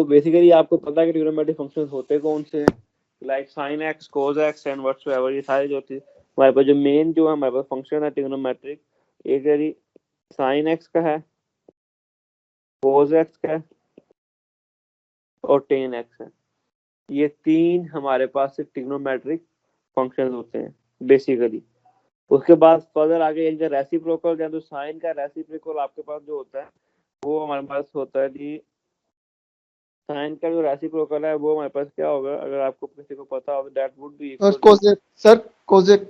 Basically आपको पता है कि ट्रिग्नोमेट्रिक फंक्शंस होते कौन से हैं, like sign x, cos x and whatsoever, ये सारे जो थी हमारे पास जो मेन जो है हमारे पास फंक्शन है ट्रिग्नोमेट्रिक, एक यदि साइन एक्स का है, कोस एक्स का है और टेन एक्स है। ये तीन हमारे पास ट्रिग्नोमेट्रिक फंक्शंस होते हैं बेसिकली। उसके बाद फर्दर आगे एक जो रेसिप्रोकल या तो साइन का रेसिप्रोकल आपके पास जो होता है वो हमारे पास होता है जी, साइन का जो रेसिप्रोकल है वो हमारे पास क्या होगा, अगर आपको किसी को पता हो, that would be equal to cosec sir, cosec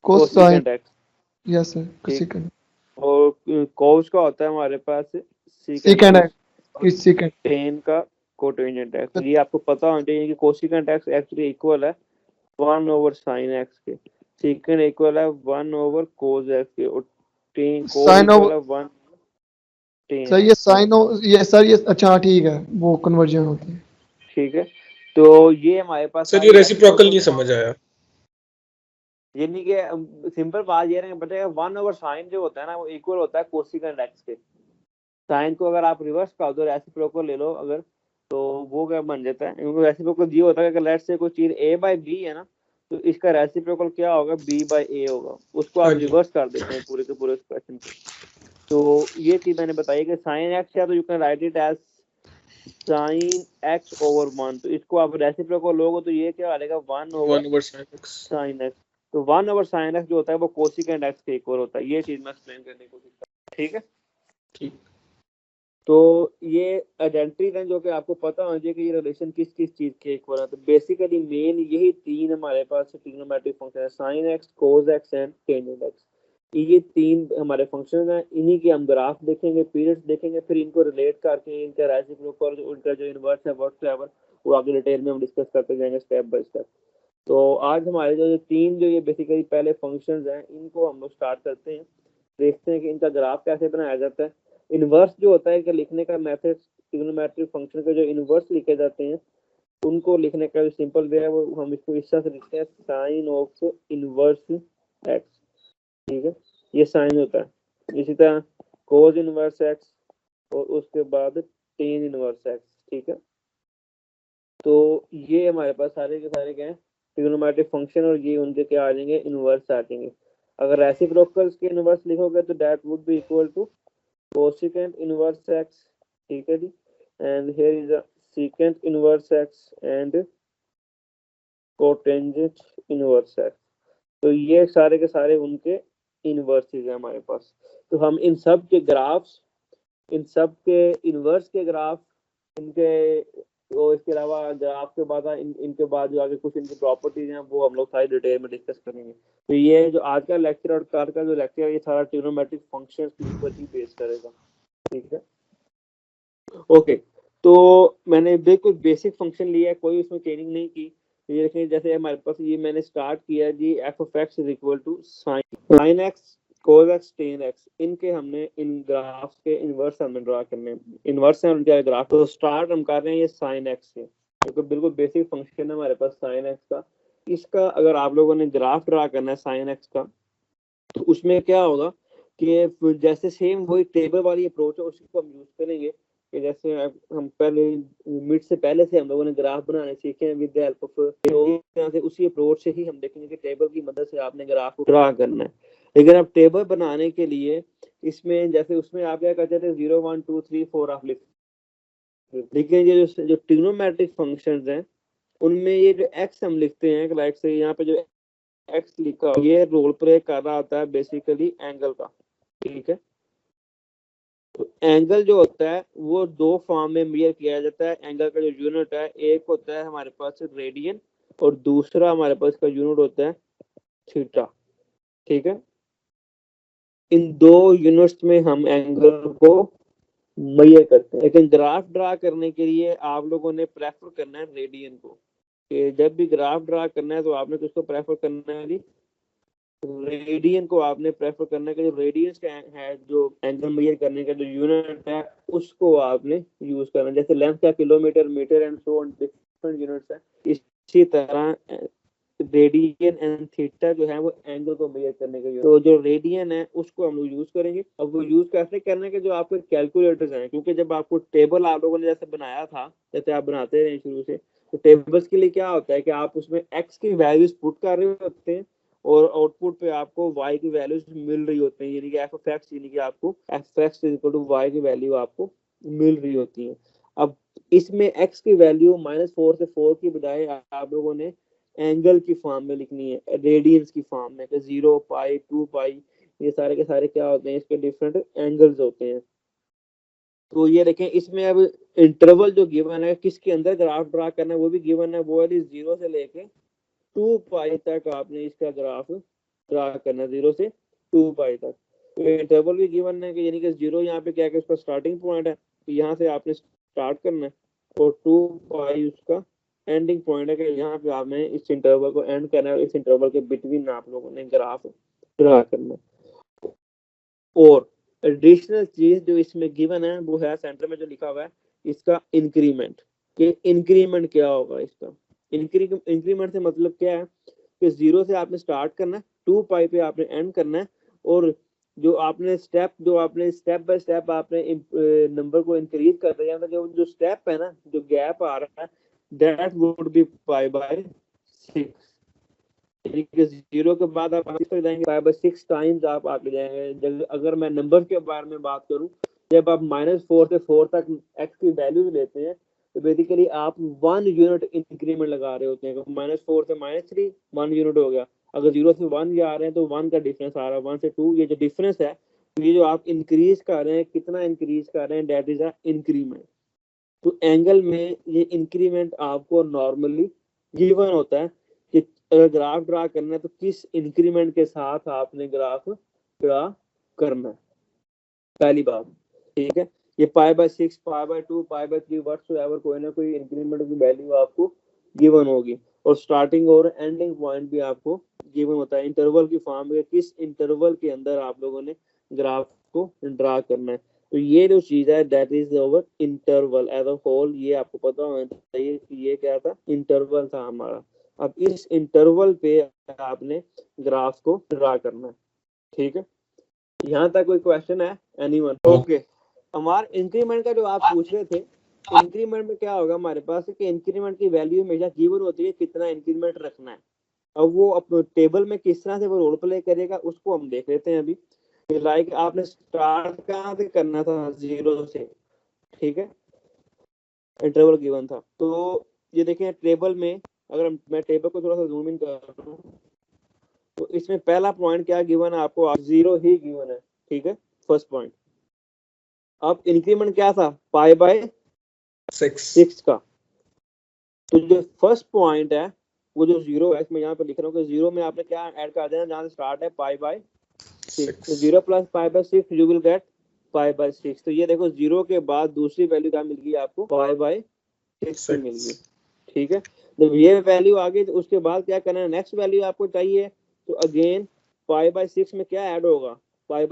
cosine, cosecant x, yes sir, ठीक। कोसेकेंट। और कोस का होता है हमारे पास secant secant x, x, secant. Tan का कोटेंजेंट एक्स। ये आपको पता होना चाहिए कि कोसेकेंट एक्स एक्चुअली इक्वल है 1/sin एक्स के, सीकेंट इक्वल है 1/cos एक्स के, और ten cos sign equal of, है 1 टेन सर ये एक्स। साइन ऑफ, ये सर ये अच्छा ठीक है, वो कन्वर्जन होती है। ठीक है, तो ये हमारे पास सर ये रेसिप्रोकल नहीं समझ आया। यानी कि सिंपल बात ये है बेटा, 1/sin जो होता है ना वो इक्वल होता है कोसिकेंट एक्स के। साइन को अगर आप रिवर्स कर दो, रेसिप्रोकल ले लो अगर, तो वो क्या बन जाता है, क्योंकि रेसिप्रोकल ये होता है कि लेट्स से कोई चीज a/b है ना, तो इसका रेसिप्रोकल क्या होगा, b/a होगा। उसको आप हाँ जी। रिवर्स कर देते हैं पूरे के पूरे एक्सप्रेशन को। तो ये चीज मैंने बताई कि साइन एक्स है तो you can write it as sine x/1। तो इसको आप रेसिप्रोकल लोगे तो ये क्या आ जाएगा, 1/sin x। 1/sin x। तो 1/sin x जो होता है वो कोसिकेंट x के इक्वल होता है। ये चीज मैं एक्सप्लेन करने की कोशिश कर रहा हूं, ठीक है। ठीक। तो ये आइडेंटिटी है जो कि आपको पता होना चाहिए कि ये रिलेशन किस किस चीज के इक्वल है। तो बेसिकली मेन यही तीन हमारे पास ट्रिग्नोमेट्रिक फंक्शन है, sign x, cos x and tangent x. ये तीन हमारे फंक्शन हैं, इन्हीं के हम ग्राफ देखेंगे, पीरियड्स देखेंगे, फिर इनको रिलेट करके इनका रेसिप्रोकल, उनका जो इनवर्स है व्हाटसोएवर, वो आगे डिटेल में हम डिस्कस करते जाएंगे स्टेप बाय स्टेप। तो आज हमारे जो तीन जो ये बेसिकली पहले फंक्शंस हैं इनको हम लोग स्टार्ट करते हैं, देखते हैं कि इनका ग्राफ कैसे बनाया जाता है। इनवर्स जो होता है इनका लिखने का मेथड, ट्रिग्नोमेट्रिक फंक्शन के जो इनवर्स लिखे जाते हैं उनको लिखने का जो सिंपल वे है वो हम इसको इस तरह से लिखते हैं, साइन ऑफ इनवर्स एक्स, ठीक है, ये साइन होता है। इसी तरह कोस इनवर्स एक्स और उसके बाद टेन इनवर्स एक्स, ठीक है। तो ये हमारे पास सारे के सारे क्या है, ट्रिग्नोमेट्रिक फंक्शन, और ये उनके क्या आ जाएंगे, इनवर्स आ जाएंगे। अगर रेसिप्रोकल्स के इनवर्स लिखोगे तो that would be equal to cosecant inverse x, ठीक है जी, and here is a secant inverse x and cotangent inverse x. तो ये सारे के सारे उनके इनवर्सेस है हमारे पास। तो हम इन सब के ग्राफ्स, इन सब के इनवर्स के ग्राफ, इनके और इसके अलावा ग्राफ के बाद इनके बाद जो आगे कुछ इनकी प्रॉपर्टीज हैं वो हम लोग सारी डिटेल में डिस्कस करेंगे। तो ये जो आज का लेक्चर और कल का जो लेक्चर है ये सारा ट्रिग्नोमेट्रिक फंक्शंस के ऊपर ही बेस करेगा, ठीक है। ओके, तो मैंने बिल्कुल बेसिक फंक्शन लिया है, कोई उसमें चेंजिंग नहीं की। ये देखें, जैसे हमारे पास ये मैंने स्टार्ट किया जी, f of x is equal to sine x, cos x, tan x, इनके हमने इन ग्राफ्स के इनवर्स हमें ड्रा करने, इनवर्स है उनके ग्राफ। तो स्टार्ट हम कर रहे हैं ये साइन एक्स से, क्योंकि बिल्कुल बेसिक फंक्शन है हमारे पास साइन एक्स का। इसका अगर आप लोगों ने ग्राफ ड्रा करना है साइन एक्स का, तो उसमें क्या होगा कि जैसे सेम वही टेबल वाली अप्रोच है उसी को हम यूज करेंगे। कि जैसे हम पहले मिड से पहले से हम लोगों ने ग्राफ बनाने सीखे हैं विद द हेल्प ऑफ, से उसी अप्रोच से ही हम देखेंगे कि टेबल की मदद से आपने ग्राफ को ड्रा करना है। लेकिन अब टेबल बनाने के लिए इसमें जैसे उसमें आप क्या करते थे, 0 1 2 3 4 आप लिख, लेकिन ये जो ट्रिग्नोमेट्रिक फंक्शंस हैं उनमें ये जो एक्स हम लिखते हैं, लाइक से यहाँ पे जो एक्स लिखा ये रोल प्ले कर रहा होता है बेसिकली एंगल का, ठीक है। तो एंगल जो होता है वो दो फॉर्म में मेजर किया जाता है। एंगल का जो यूनिट है, एक होता है हमारे पास रेडियन और दूसरा हमारे पास का यूनिट होता है थीटा, ठीक है। इन दो यूनिट्स में हम एंगल को मेजर करते हैं। लेकिन ग्राफ ड्रा करने के लिए आप लोगों ने प्रेफर करना है रेडियन को, कि जब भी ग्राफ ड्रा करना है तो आपने किसको प्रेफर करना है जी, रेडियन को आपने प्रेफर करना है। कि जो रेडियंस का है, जो एंगल मेजर करने का जो यूनिट है उसको आपने यूज करना है। जैसे लेंथ का kilometre, metre and so on different units है, इसी तरह रेडियन एंड थीटा जो है वो एंगल को मेजर करने के लिए, तो जो रेडियन है उसको हम लोग यूज करेंगे। अब वो यूज कैसे करने के, जो आपके कैलकुलेटर्स हैं, क्योंकि जब आपको टेबल आप लोगों ने जैसे बनाया था, जैसे आप बनाते रहे शुरू से, तो टेबल्स के लिए क्या होता है कि आप उसमें एक्स की वैल्यूज पुट कर रहे होते हैं और आउटपुट पे आपको वाई की वैल्यूज मिल रही होती हैं, यानी कि एफ ऑफ एक्स, यानी कि आपको F X equal to Y की वैल्यू आपको मिल रही होती है। अब इसमें एक्स की वैल्यू -4 से 4 की बजाय आप लोगों ने एंगल की फॉर्म में लिखनी है, रेडियंस की फॉर्म में, 0 पाई 2 पाई, ये सारे के सारे क्या होते हैं, इसके डिफरेंट एंगल्स होते हैं। तो ये देखें, इसमें अब इंटरवल जो गिवन है, किसके अंदर ग्राफ ड्रा करना है वो भी गिवन है, वो है 0 से लेके 2 पाई तक आपने इसका ग्राफ ड्रा करना है, 0 से 2 पाई तक। तो इंटरवल भी गिवन है कि यानी कि 0 यहाँ पे क्या है कि उसका स्टार्टिंग पॉइंट है, तो यहाँ से आपने स्टार्ट करना है, और 2 पाई उसका एंडिंग पॉइंट है कि यहाँ पे आपने इस इंटरवल को एंड करना है, और इस इंटरवल के बिटवीन आप लोगों ने ग्राफ ड्रा करना है। और एडिशनल चीज जो इसमें गिवन है वो है सेंटर में जो लिखा हुआ है इसका इंक्रीमेंट, कि इंक्रीमेंट क्या होगा इसका। इंक्रीमेंट से मतलब क्या है कि 0 से आपने स्टार्ट करना है, 2 पाई पे आपने एंड करना है, और जो आपने स्टेप बाय स्टेप आपने नंबर को इंक्रीज करते जाना, जो स्टेप है ना, जो गैप आ रहा है, that would B pi by 6। 0 के बाद आप आगे तक जाएंगे, 5/6 टाइम्स आप आगे जाएंगे। अगर मैं नंबर के बारे में बात करूं, जब आप -4 से 4 तक एक्स की वैल्यूज लेते हैं, तो बेसिकली आप 1 यूनिट इंक्रीमेंट लगा रहे होते हैं। -4 से -3 1 यूनिट हो गया। अगर 0 से 1 जा रहे हैं तो 1 का डिफरेंस आ रहा है, 1 से 2 ये जो डिफरेंस है, ये जो आप इंक्रीज कर रहे हैं, कितना इंक्रीज कर रहे हैं, दैट इज अ इंक्रीमेंट। तो एंगल में ये इंक्रीमेंट आपको नॉर्मली गिवन होता है कि अगर ग्राफ ड्रा करना है तो किस इंक्रीमेंट के साथ आपने ग्राफ ड्रा करना है, पहली बात। ठीक है, ये π/6 π/2 π/3 व्हाटसोएवर कोई ना कोई इंक्रीमेंट की वैल्यू आपको गिवन होगी, और स्टार्टिंग और एंडिंग पॉइंट भी आपको गिवन होता है इंटरवल की फॉर्म में, किस इंटरवल के अंदर आप लोगों ने ग्राफ को ड्रा करना है। तो ये जो चीज है that is over interval as a whole, ये आपको पता होना चाहिए कि ये क्या था, इंटरवल था हमारा। अब इस इंटरवल पे आपने ग्राफ को ड्रा करना है। ठीक है, यहाँ तक कोई क्वेश्चन है एनीवन? ओके, हमारा इंक्रीमेंट का जो आप पूछ रहे थे, इंक्रीमेंट में क्या होगा हमारे पास कि इंक्रीमेंट की वैल्यू हमेशा गिवन होती है, कितना इंक्रीमेंट रखना है। अब वो अपने टेबल में किस तरह से वो रोल प्ले करेगा उसको हम देख लेते हैं अभी। लाइक आपने स्टार्ट कहाँ से करना था, 0 से। ठीक है, इंटरवल गिवन था, तो ये देखें टेबल में, अगर मैं टेबल को थोड़ा सा जूम इन कर दूं, तो इसमें पहला पॉइंट क्या गिवन है आपको, 0 ही गिवन है। ठीक है, फर्स्ट पॉइंट। अब इंक्रीमेंट क्या था, π/6 का। तो जो फर्स्ट पॉइंट है वो जो 0 है, मैं यहाँ पे लिख रहा हूँ कि 0 में आपने क्या ऐड कर देना, जहाँ से स्टार्ट है π/6, तो 0 + π/6 यू विल गेट π/6। तो ये देखो 0 के बाद दूसरी वैल्यू क्या मिल गई आपको, π/6 मिल गई। ठीक है, जब ये वैल्यू आ गई तो उसके बाद क्या करना है, नेक्स्ट वैल्यू आपको चाहिए, तो अगेन π/6 में क्या ऐड होगा, सर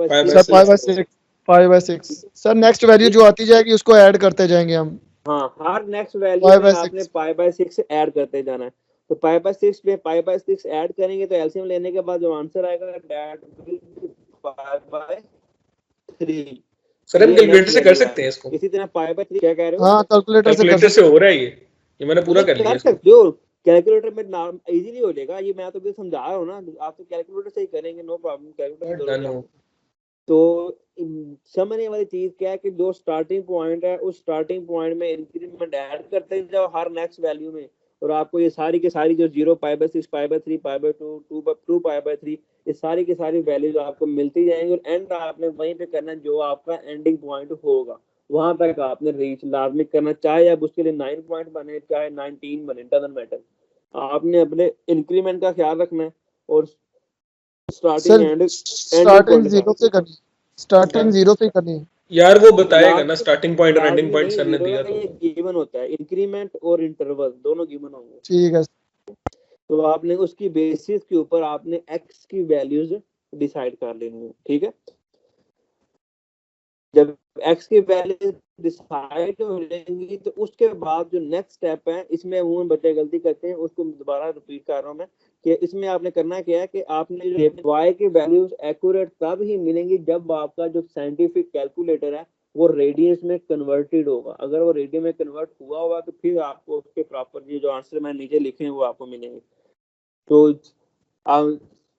π/6 सर नेक्स्ट वैल्यू जो आती जाएगी उसको ऐड करते जाएंगे हम। हाँ, हर नेक्स्ट वैल्यू में आपने π/6 ऐड करते जाना है। तो π/6 पे π/6 ऐड करेंगे तो एलसीएम लेने के बाद जो आंसर आएगा दैट विल बी π/3। सर हम कैलकुलेटर से कर सकते हैं इसको? इसी तरह π/3 क्या कह रहे हो? हाँ कैलकुलेटर से हो रहा है ये मैंने पूरा कर लिया इसको। सकते हो, कैलकुलेटर में नाम इजीली हो जाएगा। ये मैं तो भी समझा रहा हूँ ना, आप तो कैलकुलेटर से ही करेंगे, नो प्रॉब्लम, कैलकुलेटर। तो समझने वाली चीज क्या है कि जो स्टार्टिंग पॉइंट है उस स्टार्टिंग पॉइंट में इंक्रीमेंट ऐड करते जाओ हर नेक्स्ट वैल्यू में, और आपको ये सारी की सारी जो 0 π/6 π/3 π/2 2 π/3 ये सारी की सारी वैल्यूज आपको मिलती जाएंगी, और एंड आपने वहीं पे करना जो आपका एंडिंग पॉइंट होगा, वहां तक आपने रीच लाजमिक करना, चाहे अब उसके लिए 9 पॉइंट बने चाहे 19 बने, डजंट मैटर। आपने अपने इंक्रीमेंट का ख्याल रखना है, और स्टार्टिंग एंड स्टार्टिंग 0 से करनी, स्टार्टिंग 0 से करनी है यार। वो बताएगा ना स्टार्टिंग पॉइंट और एंडिंग पॉइंट सर ने दिया, तो गिवन होता है, इंक्रीमेंट और इंटरवल दोनों गिवन होंगे। ठीक है, तो आपने उसकी बेसिस के ऊपर आपने एक्स की वैल्यूज डिसाइड कर लेनी है। ठीक है, जब एक्स की वैल्यू डिसाइड हो जाएंगी तो उसके बाद जो नेक्स्ट स्टेप है, इसमें वो बच्चे गलती करते हैं, उसको दोबारा रिपीट कर रहा हूँ मैं, कि इसमें आपने करना क्या है कि आपने जो वाई की वैल्यूज एक्यूरेट तब ही मिलेंगी जब आपका जो साइंटिफिक कैलकुलेटर है वो रेडियंस में कन्वर्टेड होगा। अगर वो रेडियन में कन्वर्ट हुआ होगा तो फिर आपको उसके प्रॉपर ये जो आंसर मैंने नीचे लिखे हैं वो आपको मिलेंगे। तो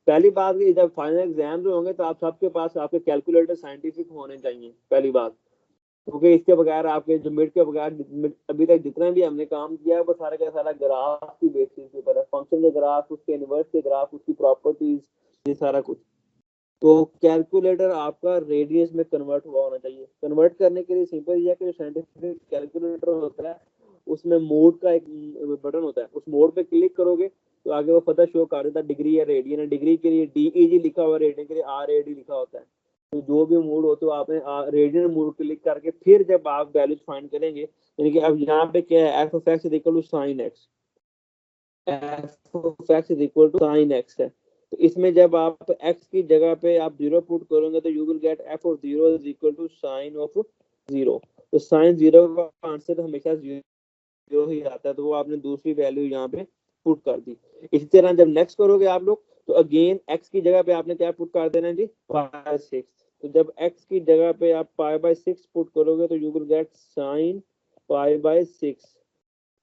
पहली बात कि जब फाइनल एग्जाम जो होंगे तो आप सबके पास आपके कैलकुलेटर साइंटिफिक होने चाहिए, पहली बात, क्योंकि इसके बगैर आपके जो मिड के बगैर अभी तक जितना भी हमने काम किया है वो सारा का सारा ग्राफ की बेसिस के ऊपर है, फंक्शन के ग्राफ, उसके इनवर्स के ग्राफ, उसकी प्रॉपर्टीज, ये सारा कुछ। तो कैलकुलेटर आपका रेडियस में कन्वर्ट हुआ होना चाहिए। कन्वर्ट करने के लिए सिंपल ये है कि जो साइंटिफिक कैलकुलेटर होता है उसमें मोड का एक बटन होता है, उस मोड पे क्लिक करोगे तो आगे वो पता शो कर देता है डिग्री या रेडियन है। डिग्री के लिए DEG लिखा हुआ, रेडियन के लिए RAD लिखा होता है। तो जो भी मोड हो तो आपने रेडियन मोड क्लिक करके फिर जब आप वैल्यूज फाइंड करेंगे, यानी कि अब यहाँ पे क्या है, f of x is equal to sin x, f of x is equal to sin x है। तो इसमें जब आप x की जगह पे आप 0 पुट करोगे तो you will gate f of 0 is equal to sin of 0। तो sin 0 का आंसर हमेशा 0 ही आता है, तो वो आपने दूसरी वैल्यू यहाँ पे पुट कर दी। इसी तरह जब नेक्स्ट करोगे आप लोग तो अगेन x की जगह पे आपने क्या पुट कर देना जी, π/6। तो जब x की जगह पे आप π/6 पुट करोगे तो you will get sin π/6।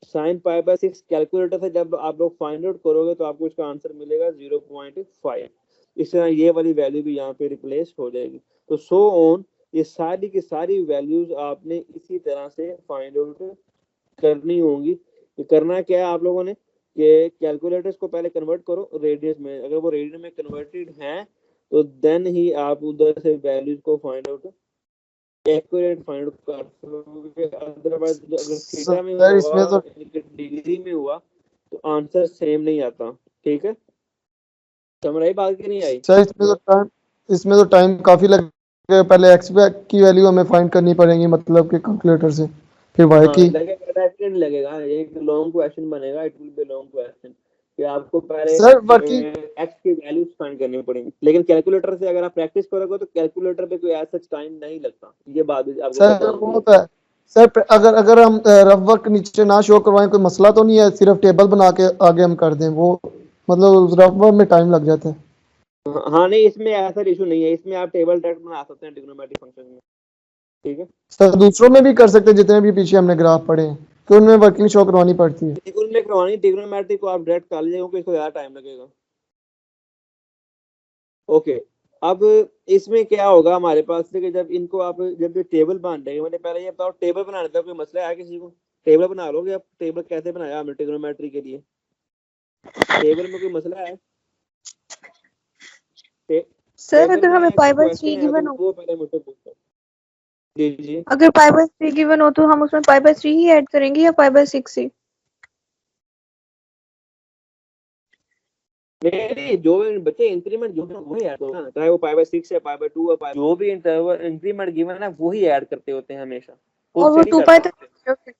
sin π/6 calculator से जब आप लोग फाइंड आउट करोगे तो आपको इसका आंसर मिलेगा 0.5। इस तरह ये वाली वैल्यू भी यहाँ पे रिप्लेस हो जाएगी। तो सो ऑन, ये सारी की सारी वैल्यूज आपने इसी तरह से फाइंड आउट करनी होंगी। ये करना क्या है आप लोगों ने कि कैलकुलेटर्स को पहले कन्वर्ट करो रेडियस में, अगर वो रेडियन में कन्वर्टेड हैं तो देन ही आप उधर से वैल्यूज को फाइंड आउट एक्यूरेट फाइंड कर सकोगे। अदरवाइज अगर थीटा में सर इसमें हुआ, तो डिग्री में हुआ तो आंसर सेम नहीं आता। ठीक है, समझ आई बात की नहीं आई? सर इसमें तो टाइम काफी लगेगा। पहले एक्स की वैल्यू हमें फाइंड करनी पड़ेगी मतलब कि कैलकुलेटर से, फिर वाई हाँ की। लगेगा, डेफिनेटली लगेगा, एक लॉन्ग क्वेश्चन बनेगा, it will be long question कि आपको पहले सर वर्किंग एक्स की वैल्यूज फाइंड करनी पड़ेगी। लेकिन कैलकुलेटर से अगर आप प्रैक्टिस करोगे तो कैलकुलेटर पे कोई ऐसा टाइम नहीं लगता, ये बात भी आपको सर पता होनी वो चाहिए। तो है सर, अगर हम रफ वर्क नीचे ना शो करवाएं कोई मसला तो नहीं है, सिर्फ टेबल बना के आगे हम कर दें वो, मतलब रफ वर्क में टाइम लग जाता है। हाँ नहीं, इसमें ऐसा इशू नहीं है, इसमें आप टेबल डायरेक्ट बना सकते हैं ट्रिग्नोमेट्रिक फंक्शन में। ठीक है, सर दूसरों में भी कर सकते हैं जितने भी पीछे हमने ग्राफ पढ़े हैं, कि उनमें वर्किंग शो करवानी पड़ती है। ट्रिग्नोमेट्रिक में करवानी, ट्रिग्नोमेट्रिक को आप डायरेक्ट कर लीजिए क्योंकि इसको ज्यादा टाइम लगेगा। ओके, अब इसमें क्या होगा हमारे पास से कि जब इनको आप जब ये टेबल बन रहे हैं, मैंने पहले ये बताओ टेबल बनाने का कोई मसला है किसी को? टेबल बना लोगे आप? टेबल कैसे बनाया हमने ट्रिग्नोमेट्री के लिए? टेबल में कोई मसला है? सर टेबल अगर में हमें कोई π/3 क्वेश्चन है गिवन तो हो, वो पहले मुझसे पूछो। जी जी, अगर π/3 गिवन हो तो हम उसमें π/3 ही ऐड करेंगे या π/6 से? नहीं जो बच्चे इंक्रीमेंट जो है वही ऐड होगा, चाहे वो π/6 है, π/2 है, जो भी इंटरवल इंक्रीमेंट गिवन है वही ऐड करते होते हैं हमेशा, खुद और से वो नहीं 2 करते तक? होते।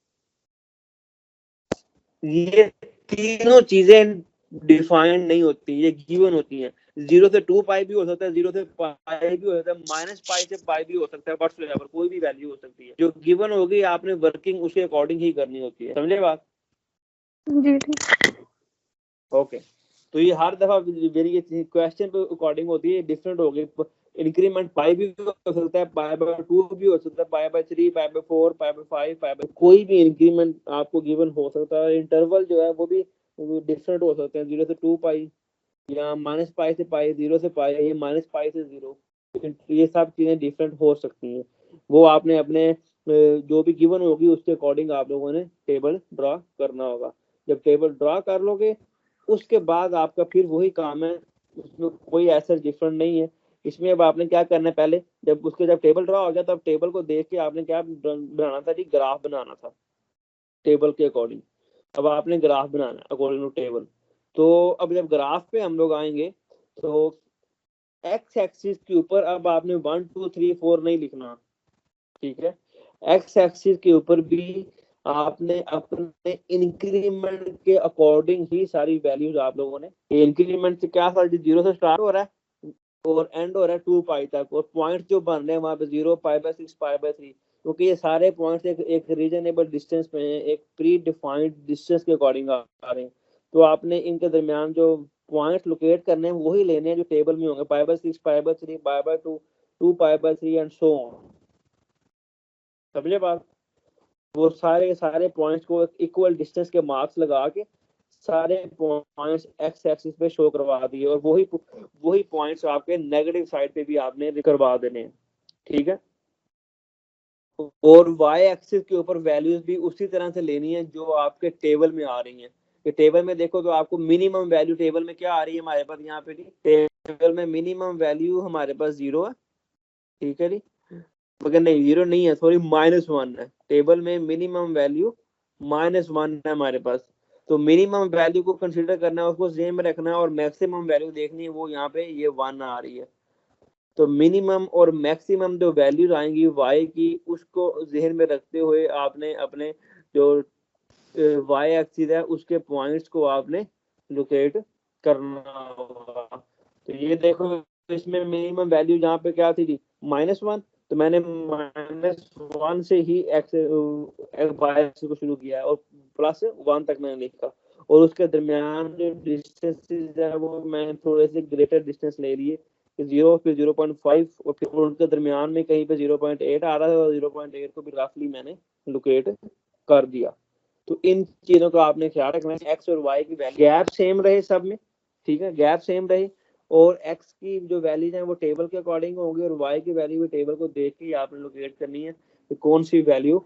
ये तीनों चीजें डिफाइंड नहीं होती, ये गिवन होती हैं। 0 से 2π भी हो सकता है, 0 से π भी हो सकता है, -π से π भी हो सकता है, व्हाटसोएवर कोई भी वैल्यू हो सकती है। जो गिवन होगी आपने वर्किंग उसके अकॉर्डिंग ही करनी होती है, समझे बात? जी ठीक। ओके, तो ये हर दफा मेरी क्वेश्चन पे अकॉर्डिंग होती है, डिफरेंट होगी। इंक्रीमेंट पाई भी हो सकता है, π/2 भी हो सकता है, π/3, π/4, π/5, π/, कोई भी इंक्रीमेंट आपको गिवन हो सकता है। इंटरवल जो है वो भी डिफरेंट हो सकते हैं, 0 से 2π या -π से π, 0 से π, ये -π से 0, ये सब चीजें डिफरेंट हो सकती हैं। वो आपने अपने जो भी गिवन होगी उसके अकॉर्डिंग आप लोगों ने टेबल ड्रा करना होगा। जब टेबल ड्रा कर लोगे उसके बाद आपका फिर वही काम है, उसमें कोई ऐसा डिफरेंट नहीं है। इसमें अब आपने क्या करना है, पहले जब टेबल ड्रा हो गया तब टेबल को देख के आपने क्या बनाना था जी, ग्राफ बनाना था टेबल के अकॉर्डिंग। अब आपने ग्राफ बनाना है अकॉर्डिंग टू टेबल। तो अब जब ग्राफ पे हम लोग आएंगे तो एक्स एक्सिस के ऊपर अब आपने 1 2 3 4 नहीं लिखना, ठीक है? एक्स एक्सिस के ऊपर भी आपने अपने इंक्रीमेंट के अकॉर्डिंग ही सारी वैल्यूज आप लोगों ने, इंक्रीमेंट से क्या था, 0 से स्टार्ट हो रहा है, और एंड हो रहा है 2 पाई तक, और पॉइंट जो बन रहे हैं वहाँ पे 0 पाई बाय 6 पाई बाय 3, क्योंकि ये सारे पॉइंट्स एक रीजनेबल डिस्टेंस पे हैं, एक प्री डिफाइंड डिस्टेंस के अकॉर्डिंग आ रहे हैं। तो आपने इनके दरमियान जो पॉइंट लोकेट करने हैं वही लेने हैं जो टेबल में होंगे, pi by 6 pi by 3 pi by 2 2 pi by 3 and so on. समझे बात? वो सारे सारे पॉइंट्स को इक्वल डिस्टेंस के मार्क्स लगा के सारे पॉइंट्स एक्स एक्सिस पे शो करवा दिए, और वही पॉइंट्स आपके नेगेटिव साइड पे भी आपने करवा देने हैं। ठीक है, और वाई एक्सिस के ऊपर वैल्यूज भी उसी तरह से लेनी है जो आपके टेबल में आ रही हैं। कि टेबल में देखो तो आपको मिनिमम वैल्यू टेबल में क्या आ रही है हमारे पास, यहाँ पे टेबल में मिनिमम वैल्यू हमारे पास 0 है। ठीक है जी, मगर नहीं 0 नहीं है, सॉरी -1 है। टेबल में मिनिमम वैल्यू -1 है हमारे पास। तो मिनिमम वैल्यू को कंसीडर करना है, उसको सेम में रखना है, और मैक्सिमम वैल्यू देखनी है, वो यहाँ पे ये 1 आ रही है। तो मिनिमम और मैक्सिमम जो वैल्यूज आएंगी वाई की, उसको जहन में रखते हुए आपने अपने जो वाई एक्सिस है उसके पॉइंट्स को आपने लोकेट करना होगा। तो ये देखो, इसमें मिनिमम वैल्यू जहाँ पे क्या थी -1, तो मैंने -1 से ही एक्स वाई एक्सिस को शुरू किया और +1 तक मैंने लिखा, और उसके दरमियान जो डिस्टेंसेस है वो मैंने थोड़े से ग्रेटर डिस्टेंस ले लिए, 0 फिर 0.5, और फिर उनके दरमियान में कहीं पे 0.8 आ रहा है, और 0.8 को भी रफली मैंने लोकेट कर दिया। तो इन चीजों का आपने ख्याल रखना है, एक्स और वाई की वैल्यू गैप सेम रहे सब में। ठीक है, गैप सेम रहे, और एक्स की जो वैल्यूज हैं वो टेबल के अकॉर्डिंग होंगी, और वाई की वैल्यू भी टेबल को देख के आपने लोकेट करनी है कि कौन सी वैल्यू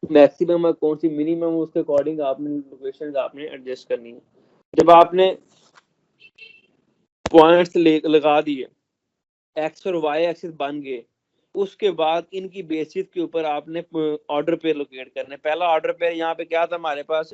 मैक्सिमम है, कौन सी मिनिमम, उसके अकॉर्डिंग आपने लोकेशन आपने एडजस्ट करनी है। जब आपने पॉइंट्स लगा दिए, एक्स और वाई एक्सिस बन गए, उसके बाद इनकी बेसिस के ऊपर आपने ऑर्डर पेयर लोकेट करने। पहला ऑर्डर पेयर यहाँ पे क्या था हमारे पास,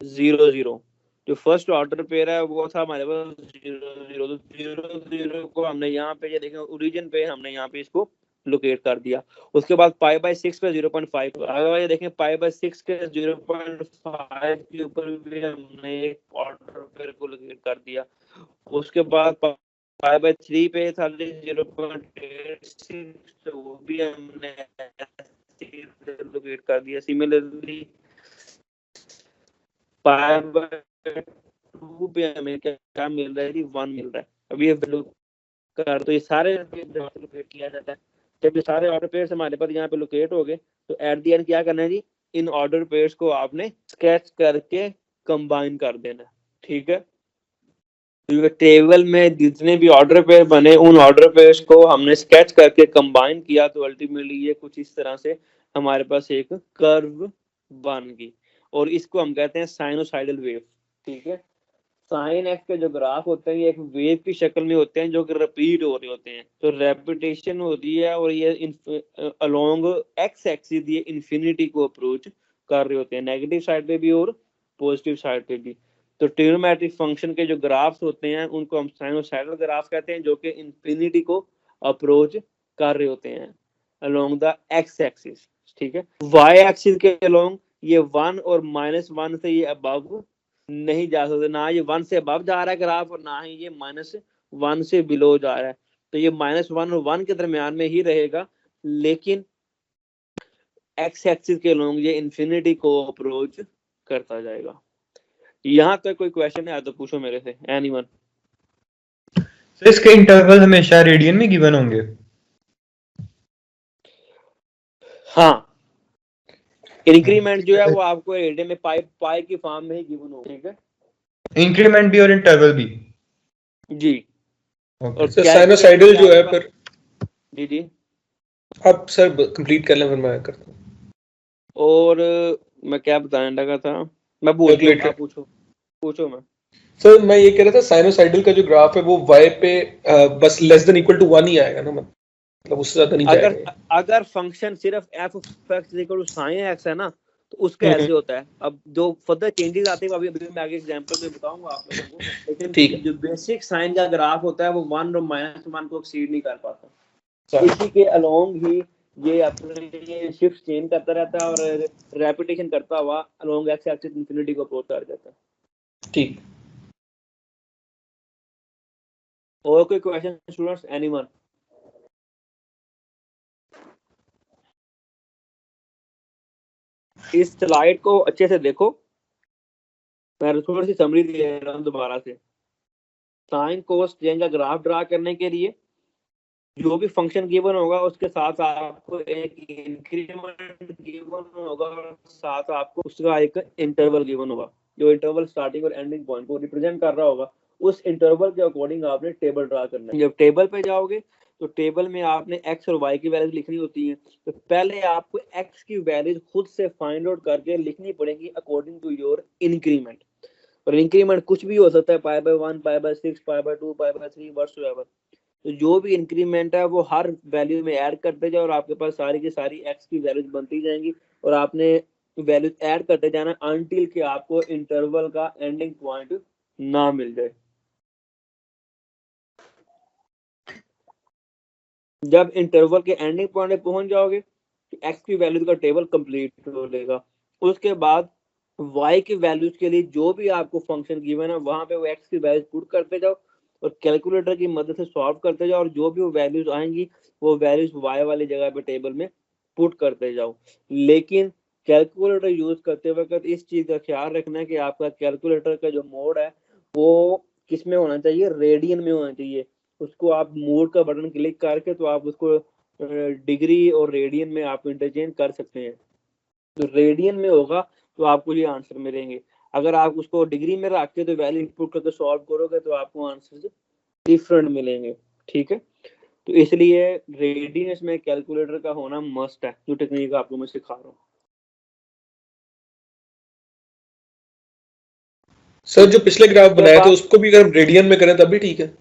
0 0। जो फर्स्ट ऑर्डर पेयर है वो था हमारे पास 0 0। तो 0 0 को हमने यहाँ पे, ये देखें ओरिजिन पे हमने यहाँ पे इसको लोकेट कर दिया। उसके बाद पाई बाय 6 पे 0.5, अगर ये देखें पाई बाय 6 के 0.5 के ऊपर भी हमने एक ऑर्डर पेयर को लोकेट कर दिया। उसके बाद पाई बाय 3 पे था 0.86, तो वो भी हमने लोकेट कर दिया। सिमिलरली पाई बाय 2 पे हमें क्या मिल रहा है जी, 1 मिल रहा है। अब ये वैल्यू कर, तो ये सारे लोकेट किया जाता है। जब ये सारे ऑर्डर पेयर्स हमारे पास यहाँ पे लोकेट हो गए, तो एट द एंड क्या करना है जी, इन ऑर्डर पेयर्स को आपने स्केच करके कंबाइन कर देना। ठीक है, तो टेबल में जितने भी ऑर्डर पेयर बने उन ऑर्डर पेयर्स को हमने स्केच करके कंबाइन किया, तो अल्टीमेटली ये कुछ इस तरह से हमारे पास एक कर्व बन गई, और इसको हम कहते हैं साइनोसाइडल वेव। ठीक है, साइन एक्स के जो ग्राफ होते हैं ये एक वेव की शक्ल में होते हैं जो कि रिपीट हो रहे होते हैं। तो रेपिटेशन होती है, और ये अलोंग एक्स एक्सिस ये इन्फिनिटी को अप्रोच कर रहे होते हैं, नेगेटिव साइड पे भी और पॉजिटिव साइड पे भी। तो ट्रिग्नोमेट्रिक फंक्शन के जो ग्राफ्स होते हैं उनको हम साइनोसाइडल ग्राफ कहते हैं, जो कि इन्फिनिटी को अप्रोच कर रहे होते हैं अलोंग द एक्स एक्सिस। ठीक है, वाई एक्सिस के अलोंग ये 1 और -1 से ये अबव नहीं जा सकते, ना ये 1 से अबव जा रहा है ग्राफ, और ना ही ये -1 से बिलो जा रहा है। तो ये -1 और 1 के दरमियान में ही रहेगा, लेकिन एक्स एक्सिस के अलोंग ये इन्फिनिटी को अप्रोच करता जाएगा। यहाँ तक कोई क्वेश्चन है तो पूछो मेरे से, एनीवन। तो इसके इंटरवल हमेशा रेडियन में गिवन होंगे? हाँ, इंक्रीमेंट जो है वो आपको रेडियन में पाई की फॉर्म में ही गिवन होगा। ठीक है, इंक्रीमेंट भी और इंटरवल भी? जी। और साइनोसाइडल जो है फिर, जी जी आप सर कंप्लीट कर लें फिर मैं करता हूँ। और मैं क्या बताने लगा था, मैं भूल गया, आप पूछो मैं। सर मैं ये कह रहा था साइनोसाइडल का जो ग्राफ है वो y पे बस लेस देन इक्वल टू 1 ही आएगा ना, मतलब उससे ज्यादा नहीं जाएगा। अगर फंक्शन सिर्फ f x equal to sin x है ना, तो उसका ऐसे होता है। अब जो फर्दर चेंजेस आते हैं अभी मैं आगे एग्जांपल में बताऊंगा आप लोगों को, लेकिन जो बेसिक साइन का ग्राफ होता है वो 1 और -1 को एक्सीड नहीं कर पाता। इसी के अलोंग ही ये अपने शिफ्ट चेंज करता रहता है, और रेपिटेशन करता हुआ अलोंग एक्स एक्सिस इंफिनिटी को अप्रोच कर जाता है। ठीक। और कोई क्वेश्चन स्टूडेंट्स, एनीवन? इस स्लाइड को अच्छे से देखो, मैं थोड़ी सी समरी दे रहा हूँ दोबारा से। साइन कोस टेन का ग्राफ ड्रा करने के लिए जो भी फंक्शन गिवन होगा उसके साथ आपको एक इंक्रीमेंट गिवन होगा और साथ आपको उसका एक इंटरवल गिवन होगा। जो इंटरवल स्टार्टिंग और एंडिंग पॉइंट को रिप्रेजेंट कर रहा होगा उस इंटरवल के अकॉर्डिंग आपने टेबल ड्रा करना है। जब टेबल पे जाओगे तो टेबल में आपने एक्स और वाई की वैल्यूज लिखनी होती है। तो पहले आपको एक्स की वैल्यूज खुद से फाइंड आउट करके लिखनी पड़ेगी अकॉर्डिंग टू योर इंक्रीमेंट। और इंक्रीमेंट कुछ भी हो सकता है, pi by 1, pi by 6, pi by 2, pi by 3, whatsoever. तो जो भी इंक्रीमेंट है वो हर वैल्यू में ऐड करते जाओ और आपके पास सारी की सारी एक्स की वैल्यूज बनती जाएंगी और आपने वैल्यूज ऐड करते जाना अनटिल कि आपको इंटरवल का एंडिंग पॉइंट ना मिल जाए। जब इंटरवल के एंडिंग पॉइंट पे पहुंच जाओगे तो एक्स की वैल्यूज का टेबल कंप्लीट हो जाएगा। उसके बाद वाई की वैल्यूज के लिए जो भी आपको फंक्शन गिवन है वहां पे वो एक्स की वैल्यूज पुट करते जाओ और कैलकुलेटर की मदद से सॉल्व करते जाओ और जो भी वो वैल्यूज आएंगी वो वैल्यूज वाई वाली जगह पे टेबल में पुट करते जाओ। लेकिन कैलकुलेटर यूज करते वक्त इस चीज का ख्याल रखना है कि आपका कैलकुलेटर का जो मोड है वो किस में होना चाहिए, रेडियन में होना चाहिए। उसको आप मोड का बटन क्लिक करके तो आप उसको डिग्री और रेडियन में आप इंटरचेंज कर सकते हैं। तो रेडियन में होगा तो आपको ये आंसर मिलेंगे। अगर आप उसको डिग्री में रख के तो वैल्यू इनपुट करके सॉल्व करोगे तो आपको आंसर डिफरेंट मिलेंगे। ठीक है, तो इसलिए रेडियंस में कैलकुलेटर का होना मस्ट है, जो टेक्निक आपको मैं सिखा रहा हूँ। सर जो पिछले ग्राफ बनाए थे उसको भी अगर रेडियन में करें तब भी ठीक है?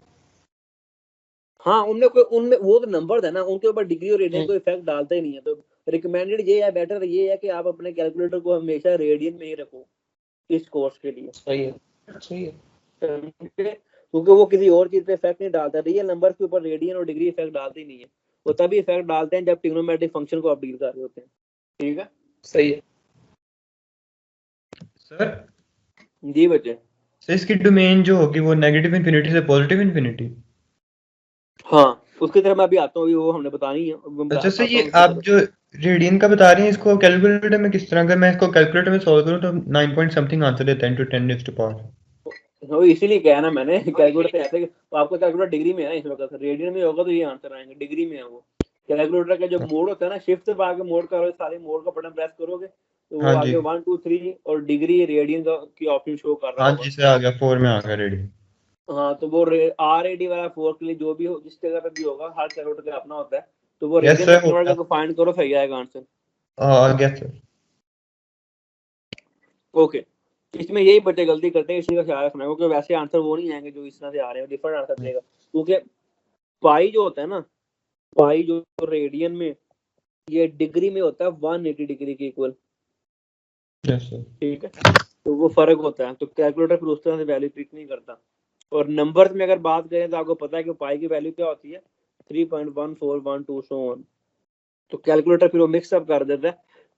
हाँ, उनमें वो तो नंबर है ना, उनके ऊपर डिग्री और रेडियन को इफेक्ट डालता ही नहीं है। तो रिकमेंडेड ये है, बेटर ये है कि आप अपने कैलकुलेटर को हमेशा रेडियन में ही रखो इस कोर्स के लिए। सही है, सही है। क्योंकि वो किसी और चीज पे इफेक्ट नहीं डालता। रियल नंबर के ऊपर रेडियन और डिग्री इफेक्ट डालते ही नहीं है। वो तभी इफेक्ट डालते हैं जब ट्रिग्नोमेट्रिक फंक्शन को आप डील कर रहे होते हैं। ठीक है, सही है सर। जी बच्चे। सर इसकी डोमेन जो होगी वो नेगेटिव इन्फिनिटी से पॉजिटिव इन्फिनिटी? हाँ, उसकी तरफ मैं अभी आता हूँ, अभी वो हमने बतानी है। अच्छा सर, ये आप जो रेडियन का बता रहे हैं इसको कैलकुलेटर में किस तरह, अगर मैं इसको कैलकुलेटर में सॉल्व करूं तो 9 पॉइंट समथिंग आंसर देता है 10 to 10 नेक्स्ट पावर। वो इसीलिए कहा ना मैंने कैलकुलेटर ऐसे कि तो आपका कैलकुलेटर डिग्री में है इस वक्त। रेडियन में होगा तो ये आंसर आएंगे, डिग्री में है वो। कैलकुलेटर का जो मोड होता है ना, शिफ्ट से आगे मोड करोगे, सारे मोड का बटन प्रेस करोगे तो वो हाँ आगे जी, 1 2 3 और डिग्री रेडियन का की ऑप्शन शो कर रहा हाँ होगा। जी सर, आ गया 4 में आ गया रेडियन। हाँ, तो वो RAD वाला 4 के लिए जो भी हो, जिस जगह पे भी होगा, हर कैलकुलेटर का अपना होता है। तो वो यस रेडियन में सर, हो कन्वर्ट गया। करके फाइंड करो, सही आएगा आंसर। आ गया सर। ओके, इसमें यही बच्चे गलती करते हैं, इसी का ख्याल रखना है क्योंकि वैसे आंसर वो नहीं आएंगे जो इस तरह से आ रहे हैं, डिफरेंट आंसर देगा। क्योंकि पाई जो होता है ना, पाई जो रेडियन में, ये डिग्री में होता है 180 डिग्री के इक्वल। Yes sir. ठीक है, तो वो फर्क होता है। तो कैलकुलेटर फिर उस तरह से वैल्यू पिक नहीं करता। और नंबर्स में अगर बात करें तो आपको पता है कि पाई की वैल्यू क्या होती है, 3.1412 सो ऑन। तो कैलकुलेटर फिर वो मिक्स अप कर देता है।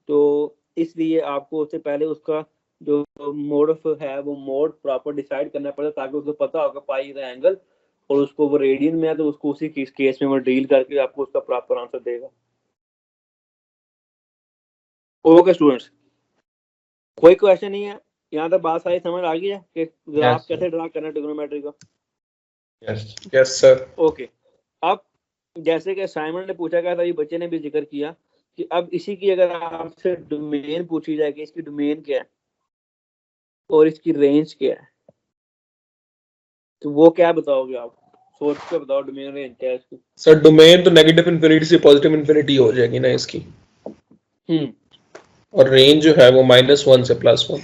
तो इसलिए आपको उससे पहले उसका जो मोड है वो मोड प्रॉपर डिसाइड करना पड़ता है, ताकि उसको पता होगा पाई का एंगल और उसको वो रेडियन में है तो उसको उसी केस में वो डील करके आपको उसका प्रॉपर आंसर देगा। ओके स्टूडेंट्स, कोई क्वेश्चन नहीं है? यहाँ तक बात सारी समझ आ गई है कि ग्राफ कैसे ड्रा करना है ट्रिग्नोमेट्री का? Yes yes sir. ओके, अब जैसे कि साइमन ने पूछा गया था, ये बच्चे ने भी जिक्र किया कि अब इसी की अगर आपसे डोमेन पूछी जाए कि इसकी डोमेन क्या है और इसकी रेंज क्या है, तो वो क्या बताओगे आप? सोच के बताओ, डोमेन रेंज क्या है इसकी? सर डोमेन तो नेगेटिव इन्फिनिटी से पॉजिटिव इन्फिनिटी हो जाएगी ना इसकी, और रेंज जो है वो -1 से +1।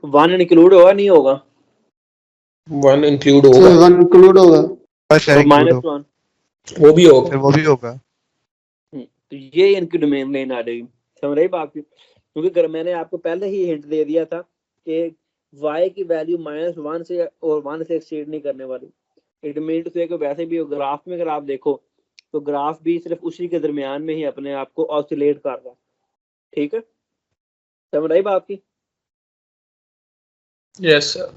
1 इंक्लूड होगा नहीं होगा? 1 इंक्लूड होगा। 1 इंक्लूड होगा और -1 वो भी होगा। वो भी होगा। तो ये इनकी डोमेन रेंज आ जाएगी। समझ रही बात की? क्योंकि अगर मैंने आपको पहले ही हिंट दे दिया था कि y की वैल्यू -1 से और 1 से एक्सीड नहीं करने वाली। इट मीन टू से कि वैसे भी ग्राफ में अगर आप देखो तो ग्राफ भी सिर्फ उसी के दरमियान में ही अपने आप को ऑसिलेट कर रहा है। ठीक है, समझ रही बात की? Yes sir.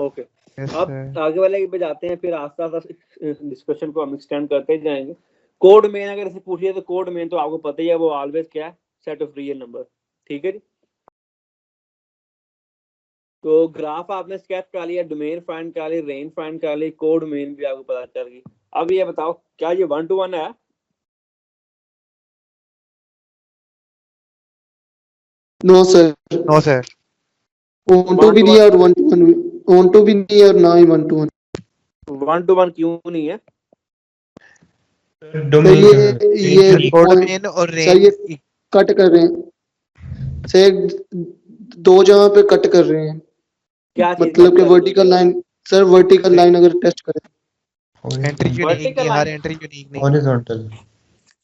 ओके यस अब सर। आगे वाले पे जाते हैं, फिर आस्ते आस्ते डिस्कशन को हम एक्सटेंड करते जाएंगे। कोड मेन अगर इसे पूछिए तो कोड मेन तो आपको पता ही है, वो ऑलवेज क्या है, सेट ऑफ रियल नंबर। ठीक है जी। तो ग्राफ आपने स्केच कर लिया, डोमेन फाइंड कर ली, रेंज फाइंड कर ली, कोड मेन भी आपको पता चल गई। अब ये बताओ क्या ये 1 to 1 है? No sir, no sir. Onto भी नहीं है और 1 to 1 भी, ऑन टू भी नहीं है और ना ही 1 to 1। 1 to 1 क्यों नहीं है? सर डोमेन ये कोड point- मेन और सर ये रेंज कट कर रहे हैं सर, दो जगह पे कट कर रहे हैं। क्या चीज मतलब कि कर रही vertical line, sir vertical line अगर टेस्ट करें, एंट्री यूनिक वर्टिकल नहीं, हर लाइन? एंट्री यूनिक नहीं। हॉरिजॉन्टल।